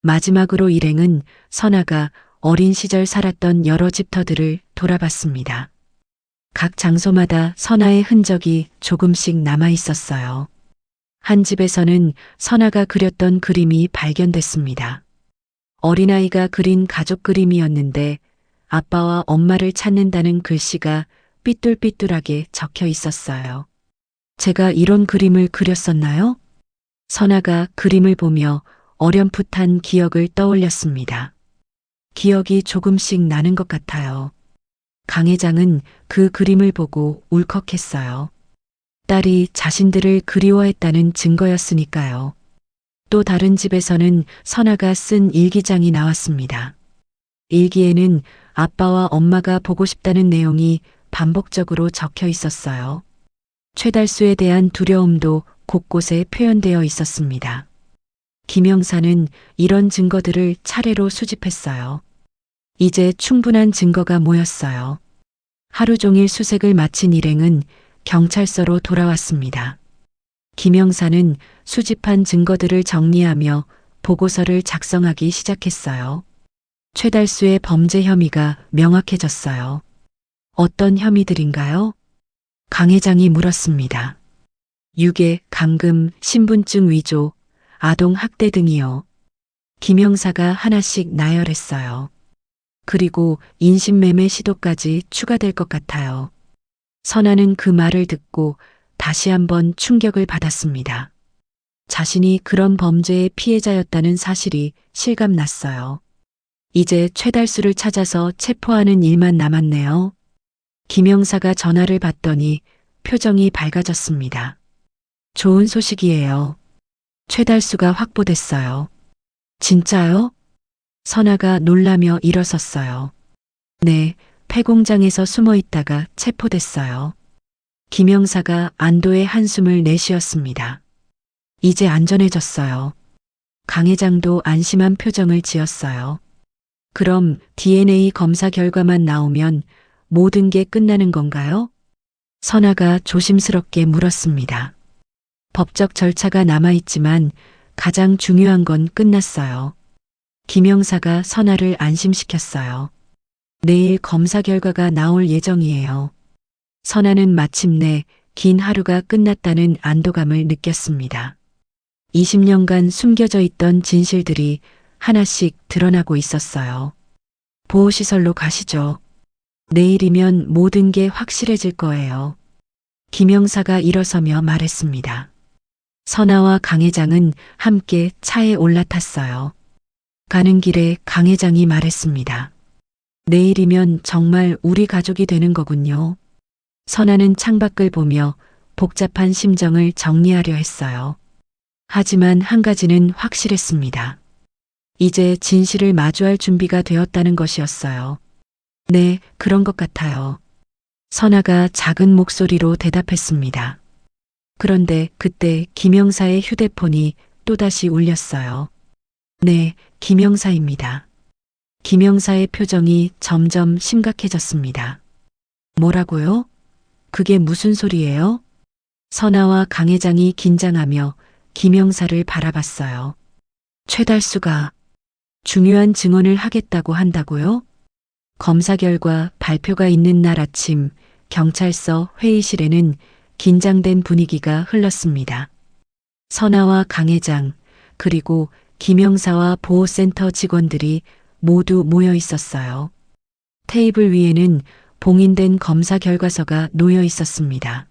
마지막으로 일행은 선아가 어린 시절 살았던 여러 집터들을 돌아봤습니다. 각 장소마다 선아의 흔적이 조금씩 남아 있었어요. 한 집에서는 선아가 그렸던 그림이 발견됐습니다. 어린아이가 그린 가족 그림이었는데 아빠와 엄마를 찾는다는 글씨가 삐뚤삐뚤하게 적혀 있었어요. 제가 이런 그림을 그렸었나요? 선아가 그림을 보며 어렴풋한 기억을 떠올렸습니다. 기억이 조금씩 나는 것 같아요. 강 회장은 그 그림을 보고 울컥했어요. 딸이 자신들을 그리워했다는 증거였으니까요. 또 다른 집에서는 선아가 쓴 일기장이 나왔습니다. 일기에는 아빠와 엄마가 보고 싶다는 내용이 반복적으로 적혀 있었어요. 최달수에 대한 두려움도 곳곳에 표현되어 있었습니다. 김영사는 이런 증거들을 차례로 수집했어요. 이제 충분한 증거가 모였어요. 하루 종일 수색을 마친 일행은 경찰서로 돌아왔습니다. 김영사는 수집한 증거들을 정리하며 보고서를 작성하기 시작했어요. 최달수의 범죄 혐의가 명확해졌어요. 어떤 혐의들인가요? 강 회장이 물었습니다. 유괴, 감금, 신분증 위조, 아동 학대 등이요. 김영사가 하나씩 나열했어요. 그리고 인신매매 시도까지 추가될 것 같아요. 선아는 그 말을 듣고 다시 한번 충격을 받았습니다. 자신이 그런 범죄의 피해자였다는 사실이 실감났어요. 이제 최달수를 찾아서 체포하는 일만 남았네요. 김영사가 전화를 받더니 표정이 밝아졌습니다. 좋은 소식이에요. 최달수가 확보됐어요. 진짜요? 선아가 놀라며 일어섰어요. 네, 폐공장에서 숨어 있다가 체포됐어요. 김영사가 안도의 한숨을 내쉬었습니다. 이제 안전해졌어요. 강 회장도 안심한 표정을 지었어요. 그럼 DNA 검사 결과만 나오면 모든 게 끝나는 건가요? 선아가 조심스럽게 물었습니다. 법적 절차가 남아있지만 가장 중요한 건 끝났어요. 김영사가 선아를 안심시켰어요. 내일 검사 결과가 나올 예정이에요. 선아는 마침내 긴 하루가 끝났다는 안도감을 느꼈습니다. 20년간 숨겨져 있던 진실들이 하나씩 드러나고 있었어요. 보호시설로 가시죠. 내일이면 모든 게 확실해질 거예요. 김영사가 일어서며 말했습니다. 선아와 강 회장은 함께 차에 올라탔어요. 가는 길에 강 회장이 말했습니다. 내일이면 정말 우리 가족이 되는 거군요. 선아는 창밖을 보며 복잡한 심정을 정리하려 했어요. 하지만 한 가지는 확실했습니다. 이제 진실을 마주할 준비가 되었다는 것이었어요. 네, 그런 것 같아요. 선아가 작은 목소리로 대답했습니다. 그런데 그때 김영사의 휴대폰이 또다시 울렸어요. 네, 김영사입니다. 김영사의 표정이 점점 심각해졌습니다. 뭐라고요? 그게 무슨 소리예요? 선아와 강 회장이 긴장하며 김영사를 바라봤어요. 최달수가 중요한 증언을 하겠다고 한다고요? 검사 결과 발표가 있는 날 아침 경찰서 회의실에는 긴장된 분위기가 흘렀습니다. 선아와 강 회장, 그리고 김 형사와 보호센터 직원들이 모두 모여 있었어요. 테이블 위에는 봉인된 검사 결과서가 놓여 있었습니다.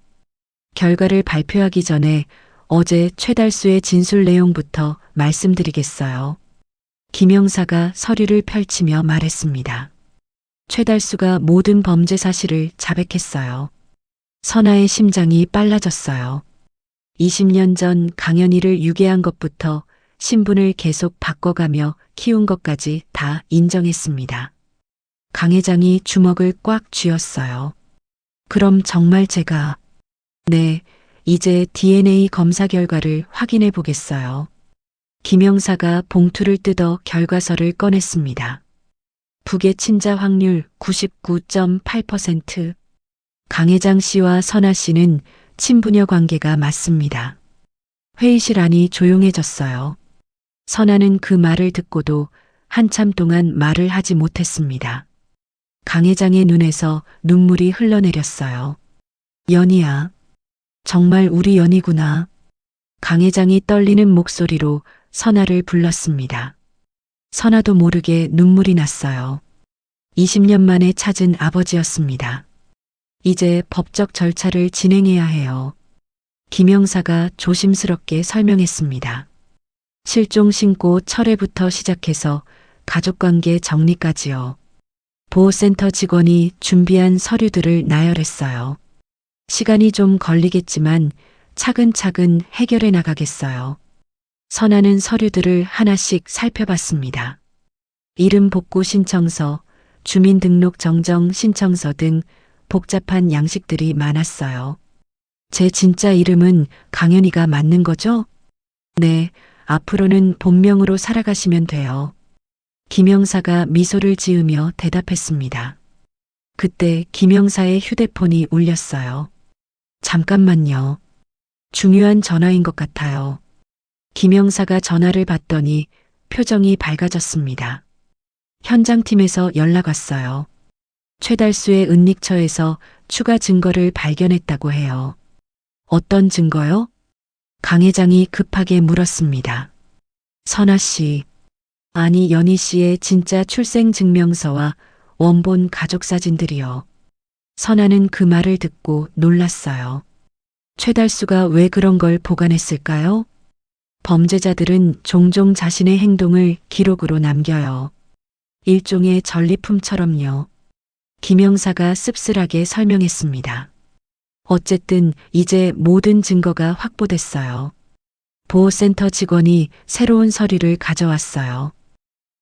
결과를 발표하기 전에 어제 최달수의 진술 내용부터 말씀드리겠어요. 김 형사가 서류를 펼치며 말했습니다. 최달수가 모든 범죄 사실을 자백했어요. 선아의 심장이 빨라졌어요. 20년 전 강연희를 유괴한 것부터 신분을 계속 바꿔가며 키운 것까지 다 인정했습니다. 강 회장이 주먹을 꽉 쥐었어요. 그럼 정말 제가... 네, 이제 DNA 검사 결과를 확인해 보겠어요. 김 형사가 봉투를 뜯어 결과서를 꺼냈습니다. 북의 친자 확률 99.8%. 강 회장 씨와 선아 씨는 친부녀 관계가 맞습니다. 회의실 안이 조용해졌어요. 선아는 그 말을 듣고도 한참 동안 말을 하지 못했습니다. 강 회장의 눈에서 눈물이 흘러내렸어요. 연희야, 정말 우리 연희구나. 강 회장이 떨리는 목소리로 선아를 불렀습니다. 선아도 모르게 눈물이 났어요. 20년 만에 찾은 아버지였습니다. 이제 법적 절차를 진행해야 해요. 김 형사가 조심스럽게 설명했습니다. 실종 신고 철회부터 시작해서 가족관계 정리까지요. 보호센터 직원이 준비한 서류들을 나열했어요. 시간이 좀 걸리겠지만 차근차근 해결해 나가겠어요. 선아는 서류들을 하나씩 살펴봤습니다. 이름 복구 신청서, 주민등록 정정 신청서 등 복잡한 양식들이 많았어요. 제 진짜 이름은 강연희가 맞는 거죠? 네, 앞으로는 본명으로 살아가시면 돼요. 김 형사가 미소를 지으며 대답했습니다. 그때 김 형사의 휴대폰이 울렸어요. 잠깐만요. 중요한 전화인 것 같아요. 김 형사가 전화를 받더니 표정이 밝아졌습니다. 현장팀에서 연락 왔어요. 최달수의 은닉처에서 추가 증거를 발견했다고 해요. 어떤 증거요? 강 회장이 급하게 물었습니다. 선아 씨, 아니 연희 씨의 진짜 출생증명서와 원본 가족사진들이요. 선아는 그 말을 듣고 놀랐어요. 최달수가 왜 그런 걸 보관했을까요? 범죄자들은 종종 자신의 행동을 기록으로 남겨요. 일종의 전리품처럼요. 김 형사가 씁쓸하게 설명했습니다. 어쨌든 이제 모든 증거가 확보됐어요. 보호센터 직원이 새로운 서류를 가져왔어요.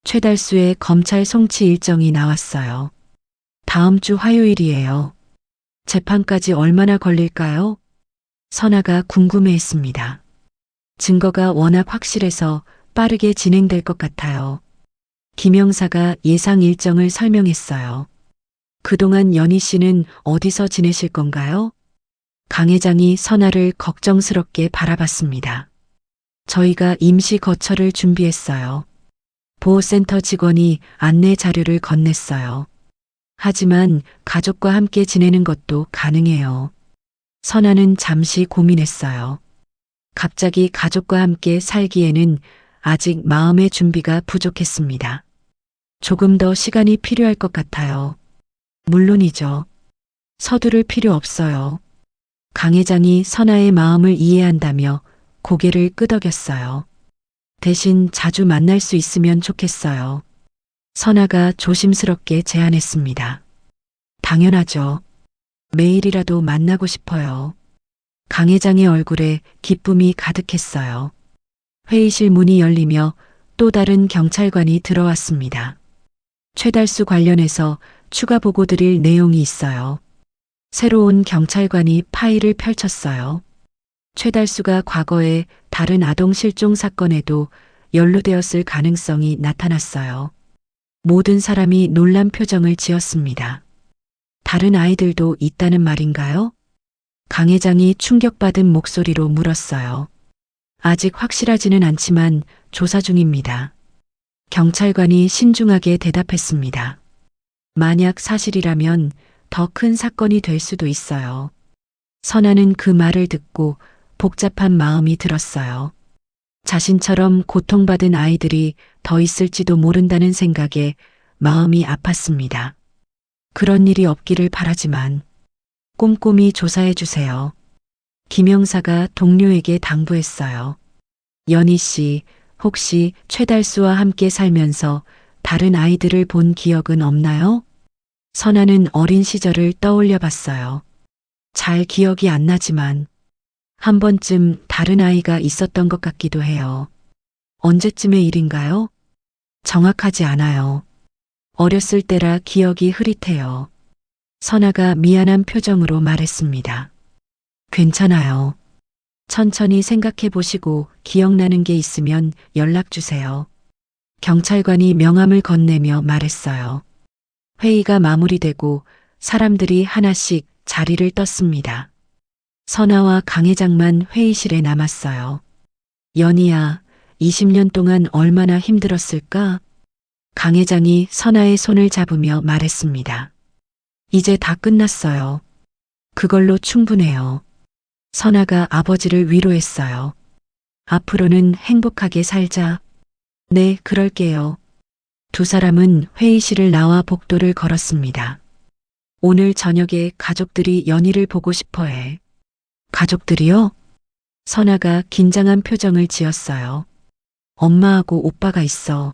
최달수의 검찰 송치 일정이 나왔어요. 다음 주 화요일이에요. 재판까지 얼마나 걸릴까요? 선아가 궁금해했습니다. 증거가 워낙 확실해서 빠르게 진행될 것 같아요. 김 형사가 예상 일정을 설명했어요. 그동안 연희 씨는 어디서 지내실 건가요? 강 회장이 선아를 걱정스럽게 바라봤습니다. 저희가 임시 거처를 준비했어요. 보호센터 직원이 안내 자료를 건넸어요. 하지만 가족과 함께 지내는 것도 가능해요. 선아는 잠시 고민했어요. 갑자기 가족과 함께 살기에는 아직 마음의 준비가 부족했습니다. 조금 더 시간이 필요할 것 같아요. 물론이죠. 서두를 필요 없어요. 강 회장이 선아의 마음을 이해한다며 고개를 끄덕였어요. 대신 자주 만날 수 있으면 좋겠어요. 선아가 조심스럽게 제안했습니다. 당연하죠. 매일이라도 만나고 싶어요. 강 회장의 얼굴에 기쁨이 가득했어요. 회의실 문이 열리며 또 다른 경찰관이 들어왔습니다. 최달수 관련해서 추가 보고 드릴 내용이 있어요. 새로운 경찰관이 파일을 펼쳤어요. 최달수가 과거에 다른 아동 실종 사건에도 연루되었을 가능성이 나타났어요. 모든 사람이 놀란 표정을 지었습니다. 다른 아이들도 있다는 말인가요? 강 회장이 충격받은 목소리로 물었어요. 아직 확실하지는 않지만 조사 중입니다. 경찰관이 신중하게 대답했습니다. 만약 사실이라면 더 큰 사건이 될 수도 있어요. 선아는 그 말을 듣고 복잡한 마음이 들었어요. 자신처럼 고통받은 아이들이 더 있을지도 모른다는 생각에 마음이 아팠습니다. 그런 일이 없기를 바라지만 꼼꼼히 조사해 주세요. 김영사가 동료에게 당부했어요. 연희 씨, 혹시 최달수와 함께 살면서 다른 아이들을 본 기억은 없나요? 선아는 어린 시절을 떠올려 봤어요. 잘 기억이 안 나지만 한 번쯤 다른 아이가 있었던 것 같기도 해요. 언제쯤의 일인가요? 정확하지 않아요. 어렸을 때라 기억이 흐릿해요. 선아가 미안한 표정으로 말했습니다. 괜찮아요. 천천히 생각해 보시고 기억나는 게 있으면 연락 주세요. 경찰관이 명함을 건네며 말했어요. 회의가 마무리되고 사람들이 하나씩 자리를 떴습니다. 선아와 강 회장만 회의실에 남았어요. 연희야, 20년 동안 얼마나 힘들었을까? 강 회장이 선아의 손을 잡으며 말했습니다. 이제 다 끝났어요. 그걸로 충분해요. 선아가 아버지를 위로했어요. 앞으로는 행복하게 살자. 네, 그럴게요. 두 사람은 회의실을 나와 복도를 걸었습니다. 오늘 저녁에 가족들이 연희를 보고 싶어 해. 가족들이요? 선아가 긴장한 표정을 지었어요. 엄마하고 오빠가 있어.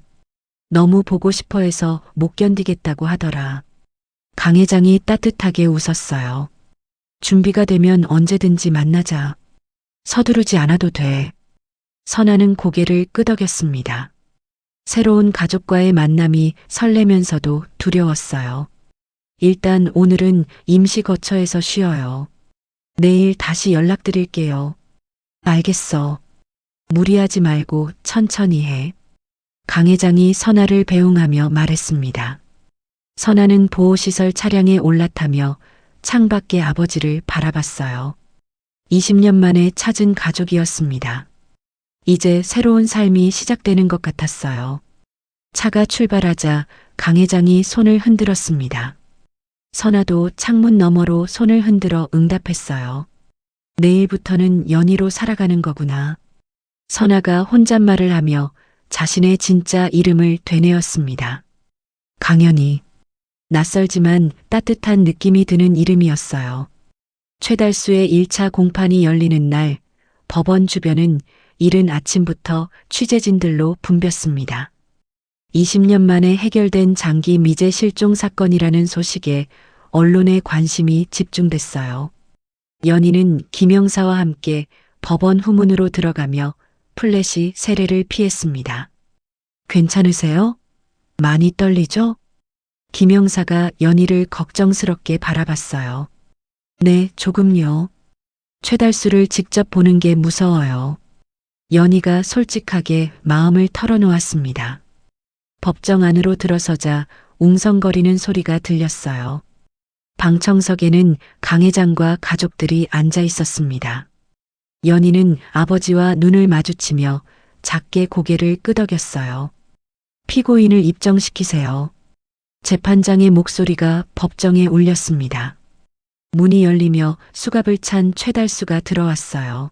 너무 보고 싶어 해서 못 견디겠다고 하더라. 강 회장이 따뜻하게 웃었어요. 준비가 되면 언제든지 만나자. 서두르지 않아도 돼. 선아는 고개를 끄덕였습니다. 새로운 가족과의 만남이 설레면서도 두려웠어요. 일단 오늘은 임시 거처에서 쉬어요. 내일 다시 연락드릴게요. 알겠어. 무리하지 말고 천천히 해. 강 회장이 선아를 배웅하며 말했습니다. 선아는 보호시설 차량에 올라타며 창밖의 아버지를 바라봤어요. 20년 만에 찾은 가족이었습니다. 이제 새로운 삶이 시작되는 것 같았어요. 차가 출발하자 강 회장이 손을 흔들었습니다. 선아도 창문 너머로 손을 흔들어 응답했어요. 내일부터는 연희로 살아가는 거구나. 선아가 혼잣말을 하며 자신의 진짜 이름을 되뇌었습니다. 강연희. 낯설지만 따뜻한 느낌이 드는 이름이었어요. 최달수의 1차 공판이 열리는 날 법원 주변은 이른 아침부터 취재진들로 붐볐습니다. 20년 만에 해결된 장기 미제 실종 사건이라는 소식에 언론의 관심이 집중됐어요. 연희는 김영사와 함께 법원 후문으로 들어가며 플래시 세례를 피했습니다. 괜찮으세요? 많이 떨리죠? 김영사가 연희를 걱정스럽게 바라봤어요. 네, 조금요. 최달수를 직접 보는 게 무서워요. 연희가 솔직하게 마음을 털어놓았습니다. 법정 안으로 들어서자 웅성거리는 소리가 들렸어요. 방청석에는 강 회장과 가족들이 앉아 있었습니다. 연희는 아버지와 눈을 마주치며 작게 고개를 끄덕였어요. 피고인을 입정시키세요. 재판장의 목소리가 법정에 울렸습니다. 문이 열리며 수갑을 찬 최달수가 들어왔어요.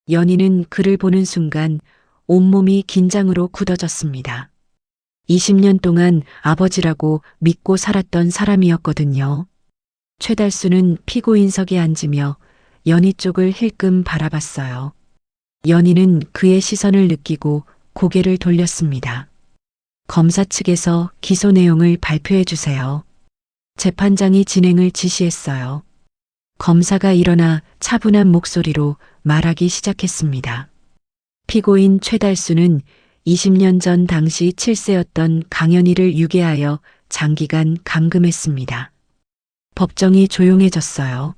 연희는 그를 보는 순간 온몸이 긴장으로 굳어졌습니다. 20년 동안 아버지라고 믿고 살았던 사람이었거든요. 최달수는 피고인석에 앉으며 연희 쪽을 힐끔 바라봤어요. 연희는 그의 시선을 느끼고 고개를 돌렸습니다. 검사 측에서 기소 내용을 발표해 주세요. 재판장이 진행을 지시했어요. 검사가 일어나 차분한 목소리로 말하기 시작했습니다. 피고인 최달수는 20년 전 당시 7세였던 강연희를 유괴하여 장기간 감금했습니다. 법정이 조용해졌어요.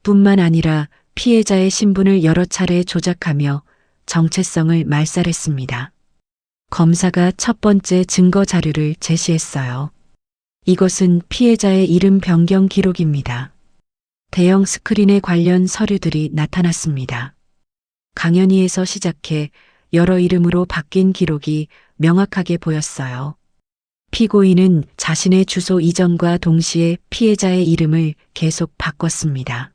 뿐만 아니라 피해자의 신분을 여러 차례 조작하며 정체성을 말살했습니다. 검사가 첫 번째 증거 자료를 제시했어요. 이것은 피해자의 이름 변경 기록입니다. 대형 스크린에 관련 서류들이 나타났습니다. 강연희에서 시작해 여러 이름으로 바뀐 기록이 명확하게 보였어요. 피고인은 자신의 주소 이전과 동시에 피해자의 이름을 계속 바꿨습니다.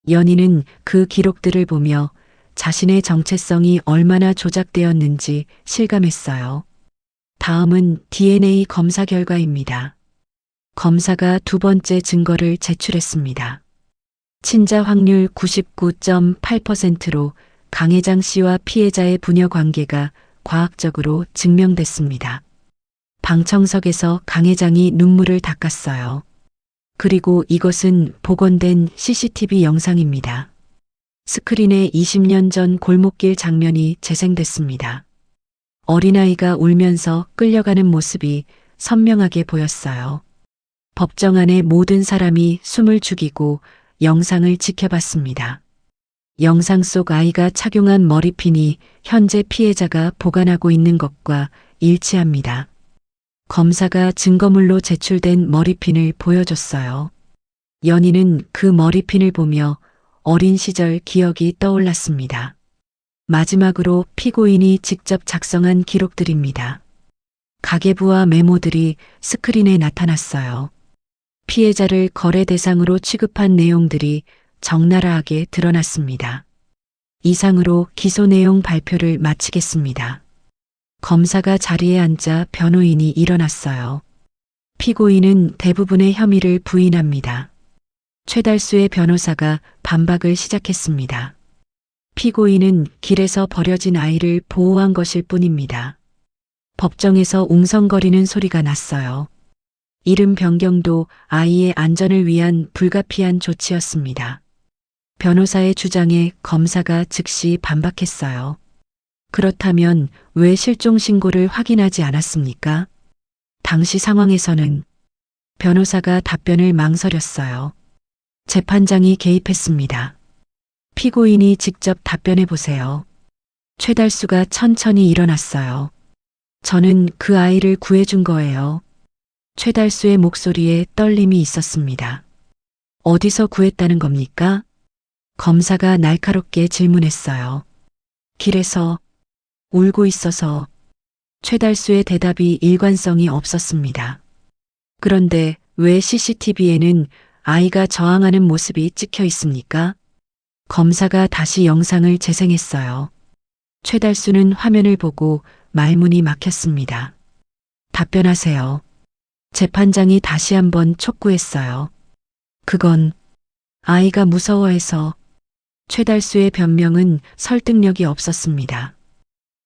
연희는 그 기록들을 보며 자신의 정체성이 얼마나 조작되었는지 실감했어요. 다음은 DNA 검사 결과입니다. 검사가 두 번째 증거를 제출했습니다. 친자 확률 99.8%로 강혜장 씨와 피해자의 부녀 관계가 과학적으로 증명됐습니다. 방청석에서 강혜장이 눈물을 닦았어요. 그리고 이것은 복원된 CCTV 영상입니다. 스크린에 20년 전 골목길 장면이 재생됐습니다. 어린아이가 울면서 끌려가는 모습이 선명하게 보였어요. 법정 안의 모든 사람이 숨을 죽이고 영상을 지켜봤습니다. 영상 속 아이가 착용한 머리핀이 현재 피해자가 보관하고 있는 것과 일치합니다. 검사가 증거물로 제출된 머리핀을 보여줬어요. 연희는 그 머리핀을 보며 어린 시절 기억이 떠올랐습니다. 마지막으로 피고인이 직접 작성한 기록들입니다. 가계부와 메모들이 스크린에 나타났어요. 피해자를 거래 대상으로 취급한 내용들이 적나라하게 드러났습니다. 이상으로 기소 내용 발표를 마치겠습니다. 검사가 자리에 앉자 변호인이 일어났어요. 피고인은 대부분의 혐의를 부인합니다. 최달수의 변호사가 반박을 시작했습니다. 피고인은 길에서 버려진 아이를 보호한 것일 뿐입니다. 법정에서 웅성거리는 소리가 났어요. 이름 변경도 아이의 안전을 위한 불가피한 조치였습니다. 변호사의 주장에 검사가 즉시 반박했어요. 그렇다면 왜 실종 신고를 확인하지 않았습니까? 당시 상황에서는 변호사가 답변을 망설였어요. 재판장이 개입했습니다. 피고인이 직접 답변해 보세요. 최달수가 천천히 일어났어요. 저는 그 아이를 구해준 거예요. 최달수의 목소리에 떨림이 있었습니다. 어디서 구했다는 겁니까? 검사가 날카롭게 질문했어요. 길에서 울고 있어서. 최달수의 대답이 일관성이 없었습니다. 그런데 왜 CCTV에는 아이가 저항하는 모습이 찍혀 있습니까? 검사가 다시 영상을 재생했어요. 최달수는 화면을 보고 말문이 막혔습니다. 답변하세요. 재판장이 다시 한번 촉구했어요. 그건 아이가 무서워해서. 최달수의 변명은 설득력이 없었습니다.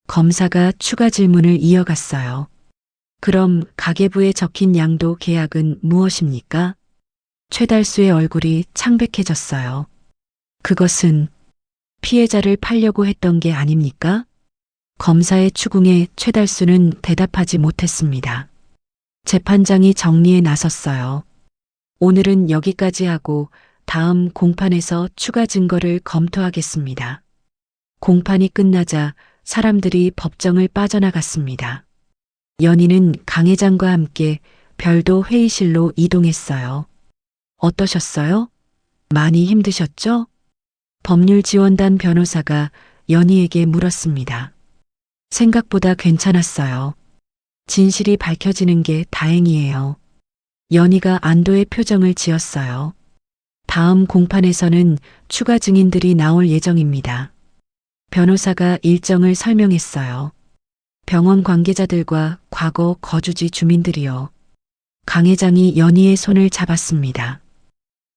검사가 추가 질문을 이어갔어요. 그럼 가계부에 적힌 양도 계약은 무엇입니까? 최달수의 얼굴이 창백해졌어요. 그것은 피해자를 팔려고 했던 게 아닙니까? 검사의 추궁에 최달수는 대답하지 못했습니다. 재판장이 정리에 나섰어요. 오늘은 여기까지 하고 다음 공판에서 추가 증거를 검토하겠습니다. 공판이 끝나자 사람들이 법정을 빠져나갔습니다. 연희는 강 회장과 함께 별도 회의실로 이동했어요. 어떠셨어요? 많이 힘드셨죠? 법률지원단 변호사가 연희에게 물었습니다. 생각보다 괜찮았어요. 진실이 밝혀지는 게 다행이에요. 연희가 안도의 표정을 지었어요. 다음 공판에서는 추가 증인들이 나올 예정입니다. 변호사가 일정을 설명했어요. 병원 관계자들과 과거 거주지 주민들이요. 강 회장이 연희의 손을 잡았습니다.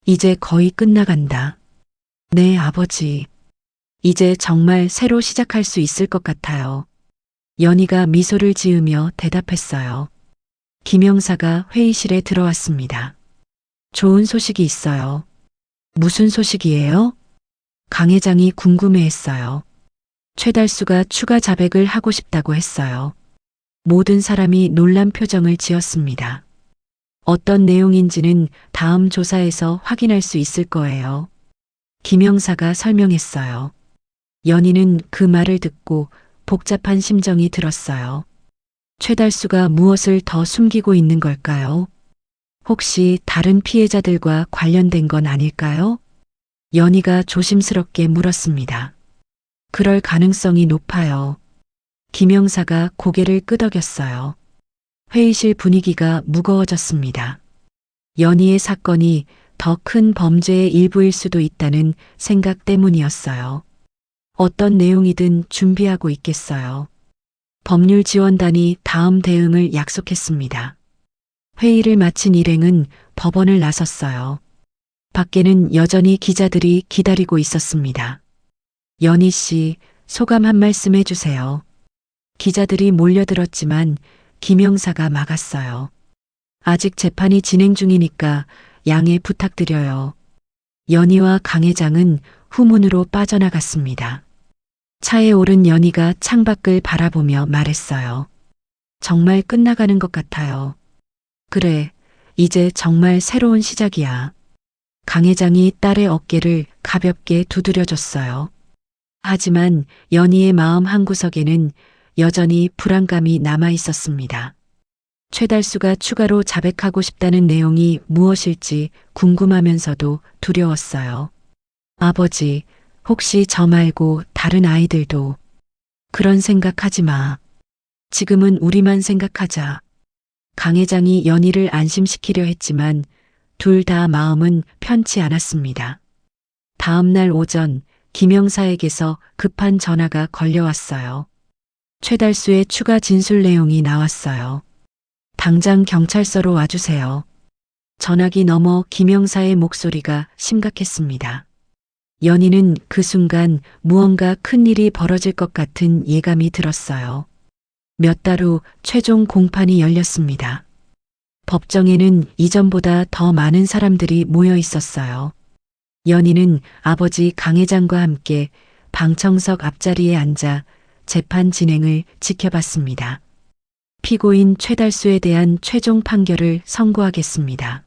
이제 거의 끝나간다. 네, 아버지. 이제 정말 새로 시작할 수 있을 것 같아요. 연희가 미소를 지으며 대답했어요. 김 형사가 회의실에 들어왔습니다. 좋은 소식이 있어요. 무슨 소식이에요? 강 회장이 궁금해했어요. 최달수가 추가 자백을 하고 싶다고 했어요. 모든 사람이 놀란 표정을 지었습니다. 어떤 내용인지는 다음 조사에서 확인할 수 있을 거예요. 김 형사가 설명했어요. 연희는 그 말을 듣고 복잡한 심정이 들었어요. 최달수가 무엇을 더 숨기고 있는 걸까요? 혹시 다른 피해자들과 관련된 건 아닐까요? 연희가 조심스럽게 물었습니다. 그럴 가능성이 높아요. 김 형사가 고개를 끄덕였어요. 회의실 분위기가 무거워졌습니다. 연희의 사건이 더 큰 범죄의 일부일 수도 있다는 생각 때문이었어요. 어떤 내용이든 준비하고 있겠어요. 법률지원단이 다음 대응을 약속했습니다. 회의를 마친 일행은 법원을 나섰어요. 밖에는 여전히 기자들이 기다리고 있었습니다. 연희 씨, 소감 한 말씀 해주세요. 기자들이 몰려들었지만 김 형사가 막았어요. 아직 재판이 진행 중이니까 양해 부탁드려요. 연희와 강 회장은 후문으로 빠져나갔습니다. 차에 오른 연희가 창밖을 바라보며 말했어요. 정말 끝나가는 것 같아요. 그래, 이제 정말 새로운 시작이야. 강 회장이 딸의 어깨를 가볍게 두드려줬어요. 하지만 연희의 마음 한구석에는 여전히 불안감이 남아 있었습니다. 최달수가 추가로 자백하고 싶다는 내용이 무엇일지 궁금하면서도 두려웠어요. 아버지, 혹시 저 말고 다른 아이들도 그런 생각하지 마. 지금은 우리만 생각하자. 강 회장이 연희를 안심시키려 했지만 둘 다 마음은 편치 않았습니다. 다음 날 오전 김 형사에게서 급한 전화가 걸려왔어요. 최달수의 추가 진술 내용이 나왔어요. 당장 경찰서로 와주세요. 전화기 너머 김 형사의 목소리가 심각했습니다. 연희는 그 순간 무언가 큰일이 벌어질 것 같은 예감이 들었어요. 몇 달 후 최종 공판이 열렸습니다. 법정에는 이전보다 더 많은 사람들이 모여 있었어요. 연희는 아버지 강 회장과 함께 방청석 앞자리에 앉아 재판 진행을 지켜봤습니다. 피고인 최달수에 대한 최종 판결을 선고하겠습니다.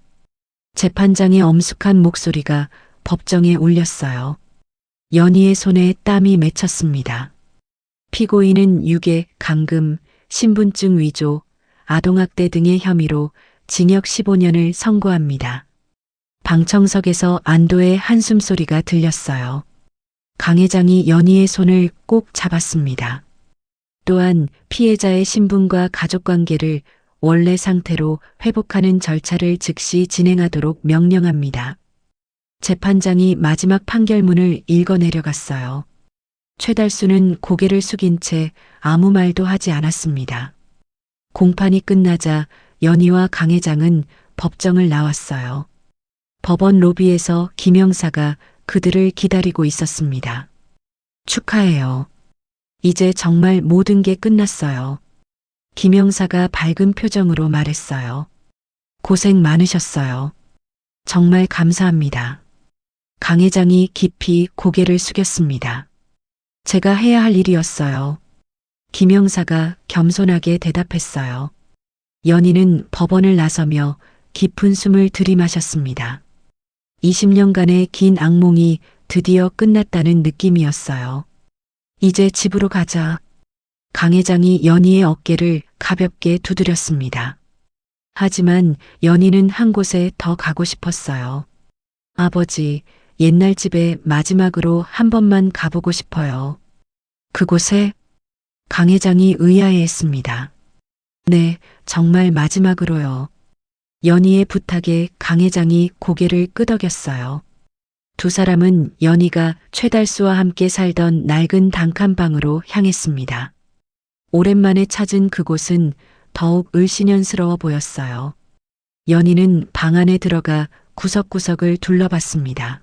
재판장의 엄숙한 목소리가 법정에 울렸어요. 연희의 손에 땀이 맺혔습니다. 피고인은 유괴, 감금, 신분증 위조, 아동학대 등의 혐의로 징역 15년을 선고합니다. 방청석에서 안도의 한숨소리가 들렸어요. 강 회장이 연희의 손을 꼭 잡았습니다. 또한 피해자의 신분과 가족관계를 원래 상태로 회복하는 절차를 즉시 진행하도록 명령합니다. 재판장이 마지막 판결문을 읽어내려갔어요. 최달수는 고개를 숙인 채 아무 말도 하지 않았습니다. 공판이 끝나자 연희와 강 회장은 법정을 나왔어요. 법원 로비에서 김 형사가 그들을 기다리고 있었습니다. 축하해요. 이제 정말 모든 게 끝났어요. 김 형사가 밝은 표정으로 말했어요. 고생 많으셨어요. 정말 감사합니다. 강 회장이 깊이 고개를 숙였습니다. 제가 해야 할 일이었어요. 김 형사가 겸손하게 대답했어요. 연희는 법원을 나서며 깊은 숨을 들이마셨습니다. 20년간의 긴 악몽이 드디어 끝났다는 느낌이었어요. 이제 집으로 가자. 강 회장이 연희의 어깨를 가볍게 두드렸습니다. 하지만 연희는 한 곳에 더 가고 싶었어요. 아버지, 옛날 집에 마지막으로 한 번만 가보고 싶어요. 그곳에? 강 회장이 의아해했습니다. 네, 정말 마지막으로요. 연희의 부탁에 강 회장이 고개를 끄덕였어요. 두 사람은 연희가 최달수와 함께 살던 낡은 단칸방으로 향했습니다. 오랜만에 찾은 그곳은 더욱 을씨년스러워 보였어요. 연희는 방 안에 들어가 구석구석을 둘러봤습니다.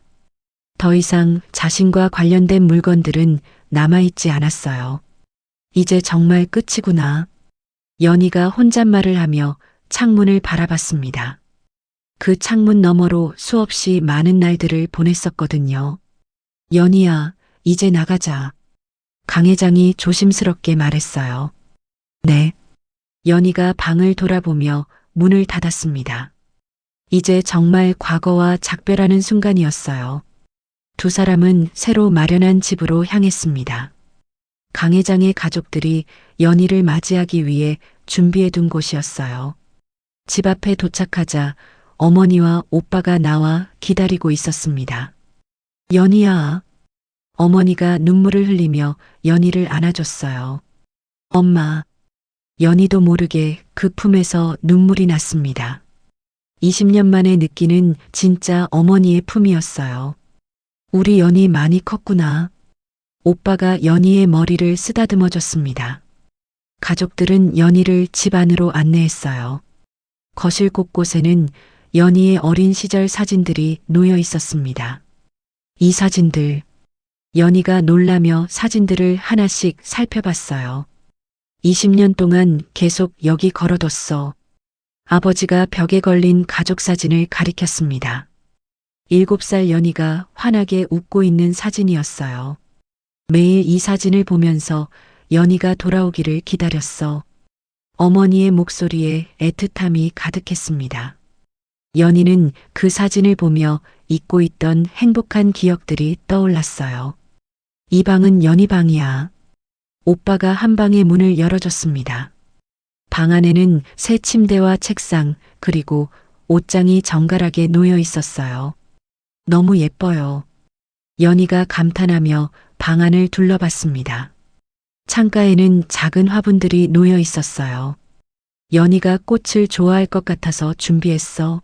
더 이상 자신과 관련된 물건들은 남아있지 않았어요. 이제 정말 끝이구나. 연희가 혼잣말을 하며 창문을 바라봤습니다. 그 창문 너머로 수없이 많은 날들을 보냈었거든요. 연희야, 이제 나가자. 강 회장이 조심스럽게 말했어요. 네. 연희가 방을 돌아보며 문을 닫았습니다. 이제 정말 과거와 작별하는 순간이었어요. 두 사람은 새로 마련한 집으로 향했습니다. 강 회장의 가족들이 연희를 맞이하기 위해 준비해둔 곳이었어요. 집 앞에 도착하자 어머니와 오빠가 나와 기다리고 있었습니다. 연희야. 어머니가 눈물을 흘리며 연희를 안아줬어요. 엄마. 연희도 모르게 그 그 품에서 눈물이 났습니다. 20년 만에 느끼는 진짜 어머니의 품이었어요. 우리 연희 많이 컸구나. 오빠가 연희의 머리를 쓰다듬어 줬습니다. 가족들은 연희를 집 안으로 안내했어요. 거실 곳곳에는 연희의 어린 시절 사진들이 놓여 있었습니다. 이 사진들, 연희가 놀라며 사진들을 하나씩 살펴봤어요. 20년 동안 계속 여기 걸어뒀어. 아버지가 벽에 걸린 가족 사진을 가리켰습니다. 7살 연희가 환하게 웃고 있는 사진이었어요. 매일 이 사진을 보면서 연희가 돌아오기를 기다렸어. 어머니의 목소리에 애틋함이 가득했습니다. 연희는 그 사진을 보며 잊고 있던 행복한 기억들이 떠올랐어요. 이 방은 연희 방이야. 오빠가 한 방의 문을 열어줬습니다. 방 안에는 새 침대와 책상 그리고 옷장이 정갈하게 놓여 있었어요. 너무 예뻐요. 연희가 감탄하며 방 안을 둘러봤습니다. 창가에는 작은 화분들이 놓여 있었어요. 연희가 꽃을 좋아할 것 같아서 준비했어.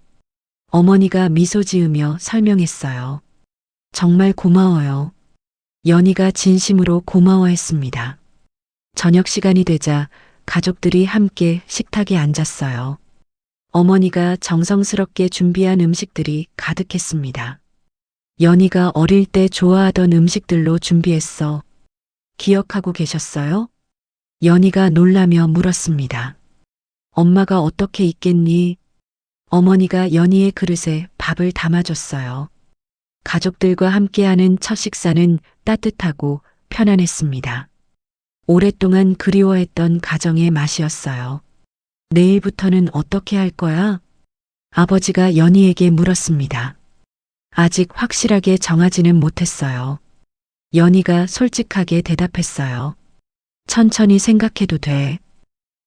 어머니가 미소 지으며 설명했어요. 정말 고마워요. 연희가 진심으로 고마워했습니다. 저녁 시간이 되자 가족들이 함께 식탁에 앉았어요. 어머니가 정성스럽게 준비한 음식들이 가득했습니다. 연희가 어릴 때 좋아하던 음식들로 준비했어. 기억하고 계셨어요? 연희가 놀라며 물었습니다. 엄마가 어떻게 있겠니? 어머니가 연희의 그릇에 밥을 담아줬어요. 가족들과 함께하는 첫 식사는 따뜻하고 편안했습니다. 오랫동안 그리워했던 가정의 맛이었어요. 내일부터는 어떻게 할 거야? 아버지가 연희에게 물었습니다. 아직 확실하게 정하지는 못했어요. 연희가 솔직하게 대답했어요. 천천히 생각해도 돼.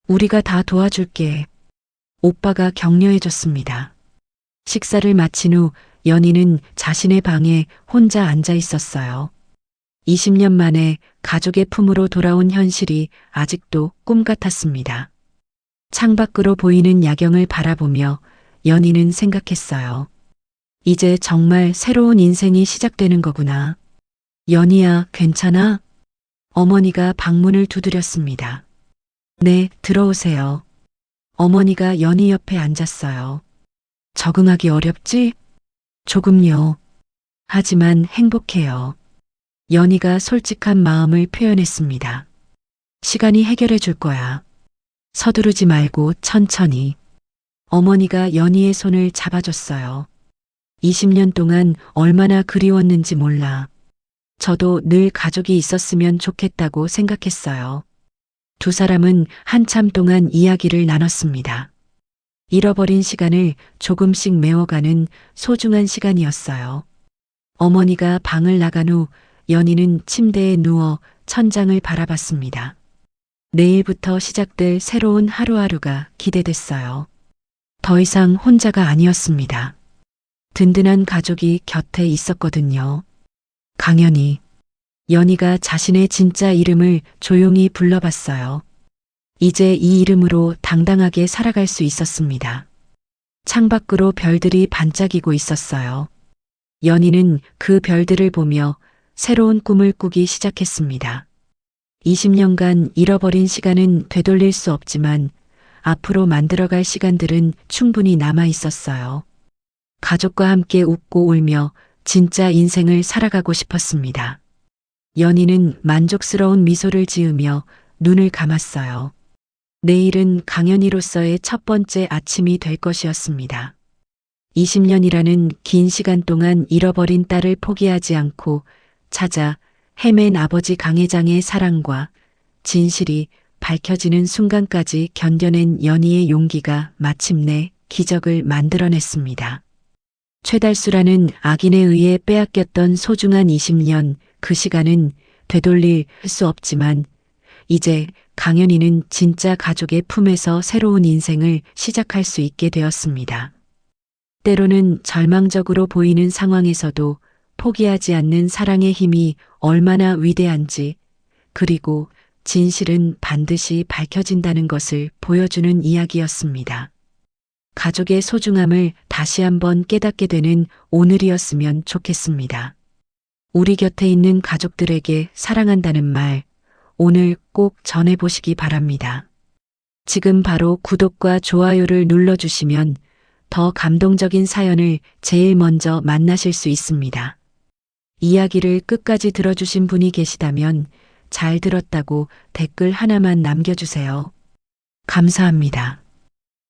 우리가 다 도와줄게. 오빠가 격려해줬습니다. 식사를 마친 후 연희는 자신의 방에 혼자 앉아 있었어요. 20년 만에 가족의 품으로 돌아온 현실이 아직도 꿈 같았습니다. 창밖으로 보이는 야경을 바라보며 연희는 생각했어요. 이제 정말 새로운 인생이 시작되는 거구나. 연희야, 괜찮아? 어머니가 방문을 두드렸습니다. 네, 들어오세요. 어머니가 연희 옆에 앉았어요. 적응하기 어렵지? 조금요. 하지만 행복해요. 연희가 솔직한 마음을 표현했습니다. 시간이 해결해 줄 거야. 서두르지 말고 천천히. 어머니가 연희의 손을 잡아줬어요. 20년 동안 얼마나 그리웠는지 몰라. 저도 늘 가족이 있었으면 좋겠다고 생각했어요. 두 사람은 한참 동안 이야기를 나눴습니다. 잃어버린 시간을 조금씩 메워가는 소중한 시간이었어요. 어머니가 방을 나간 후 연희는 침대에 누워 천장을 바라봤습니다. 내일부터 시작될 새로운 하루하루가 기대됐어요. 더 이상 혼자가 아니었습니다. 든든한 가족이 곁에 있었거든요. 강연희. 연희가 자신의 진짜 이름을 조용히 불러봤어요. 이제 이 이름으로 당당하게 살아갈 수 있었습니다. 창밖으로 별들이 반짝이고 있었어요. 연희는 그 별들을 보며 새로운 꿈을 꾸기 시작했습니다. 20년간 잃어버린 시간은 되돌릴 수 없지만 앞으로 만들어갈 시간들은 충분히 남아 있었어요. 가족과 함께 웃고 울며 진짜 인생을 살아가고 싶었습니다. 연희는 만족스러운 미소를 지으며 눈을 감았어요. 내일은 강연희로서의 첫 번째 아침이 될 것이었습니다. 20년이라는 긴 시간 동안 잃어버린 딸을 포기하지 않고 찾아 헤맨 아버지 강 회장의 사랑과 진실이 밝혀지는 순간까지 견뎌낸 연희의 용기가 마침내 기적을 만들어냈습니다. 최달수라는 악인에 의해 빼앗겼던 소중한 20년, 그 시간은 되돌릴 수 없지만 이제 강연희는 진짜 가족의 품에서 새로운 인생을 시작할 수 있게 되었습니다. 때로는 절망적으로 보이는 상황에서도 포기하지 않는 사랑의 힘이 얼마나 위대한지, 그리고 진실은 반드시 밝혀진다는 것을 보여주는 이야기였습니다. 가족의 소중함을 다시 한번 깨닫게 되는 오늘이었으면 좋겠습니다. 우리 곁에 있는 가족들에게 사랑한다는 말, 오늘 꼭 전해보시기 바랍니다. 지금 바로 구독과 좋아요를 눌러주시면 더 감동적인 사연을 제일 먼저 만나실 수 있습니다. 이야기를 끝까지 들어주신 분이 계시다면 잘 들었다고 댓글 하나만 남겨주세요. 감사합니다.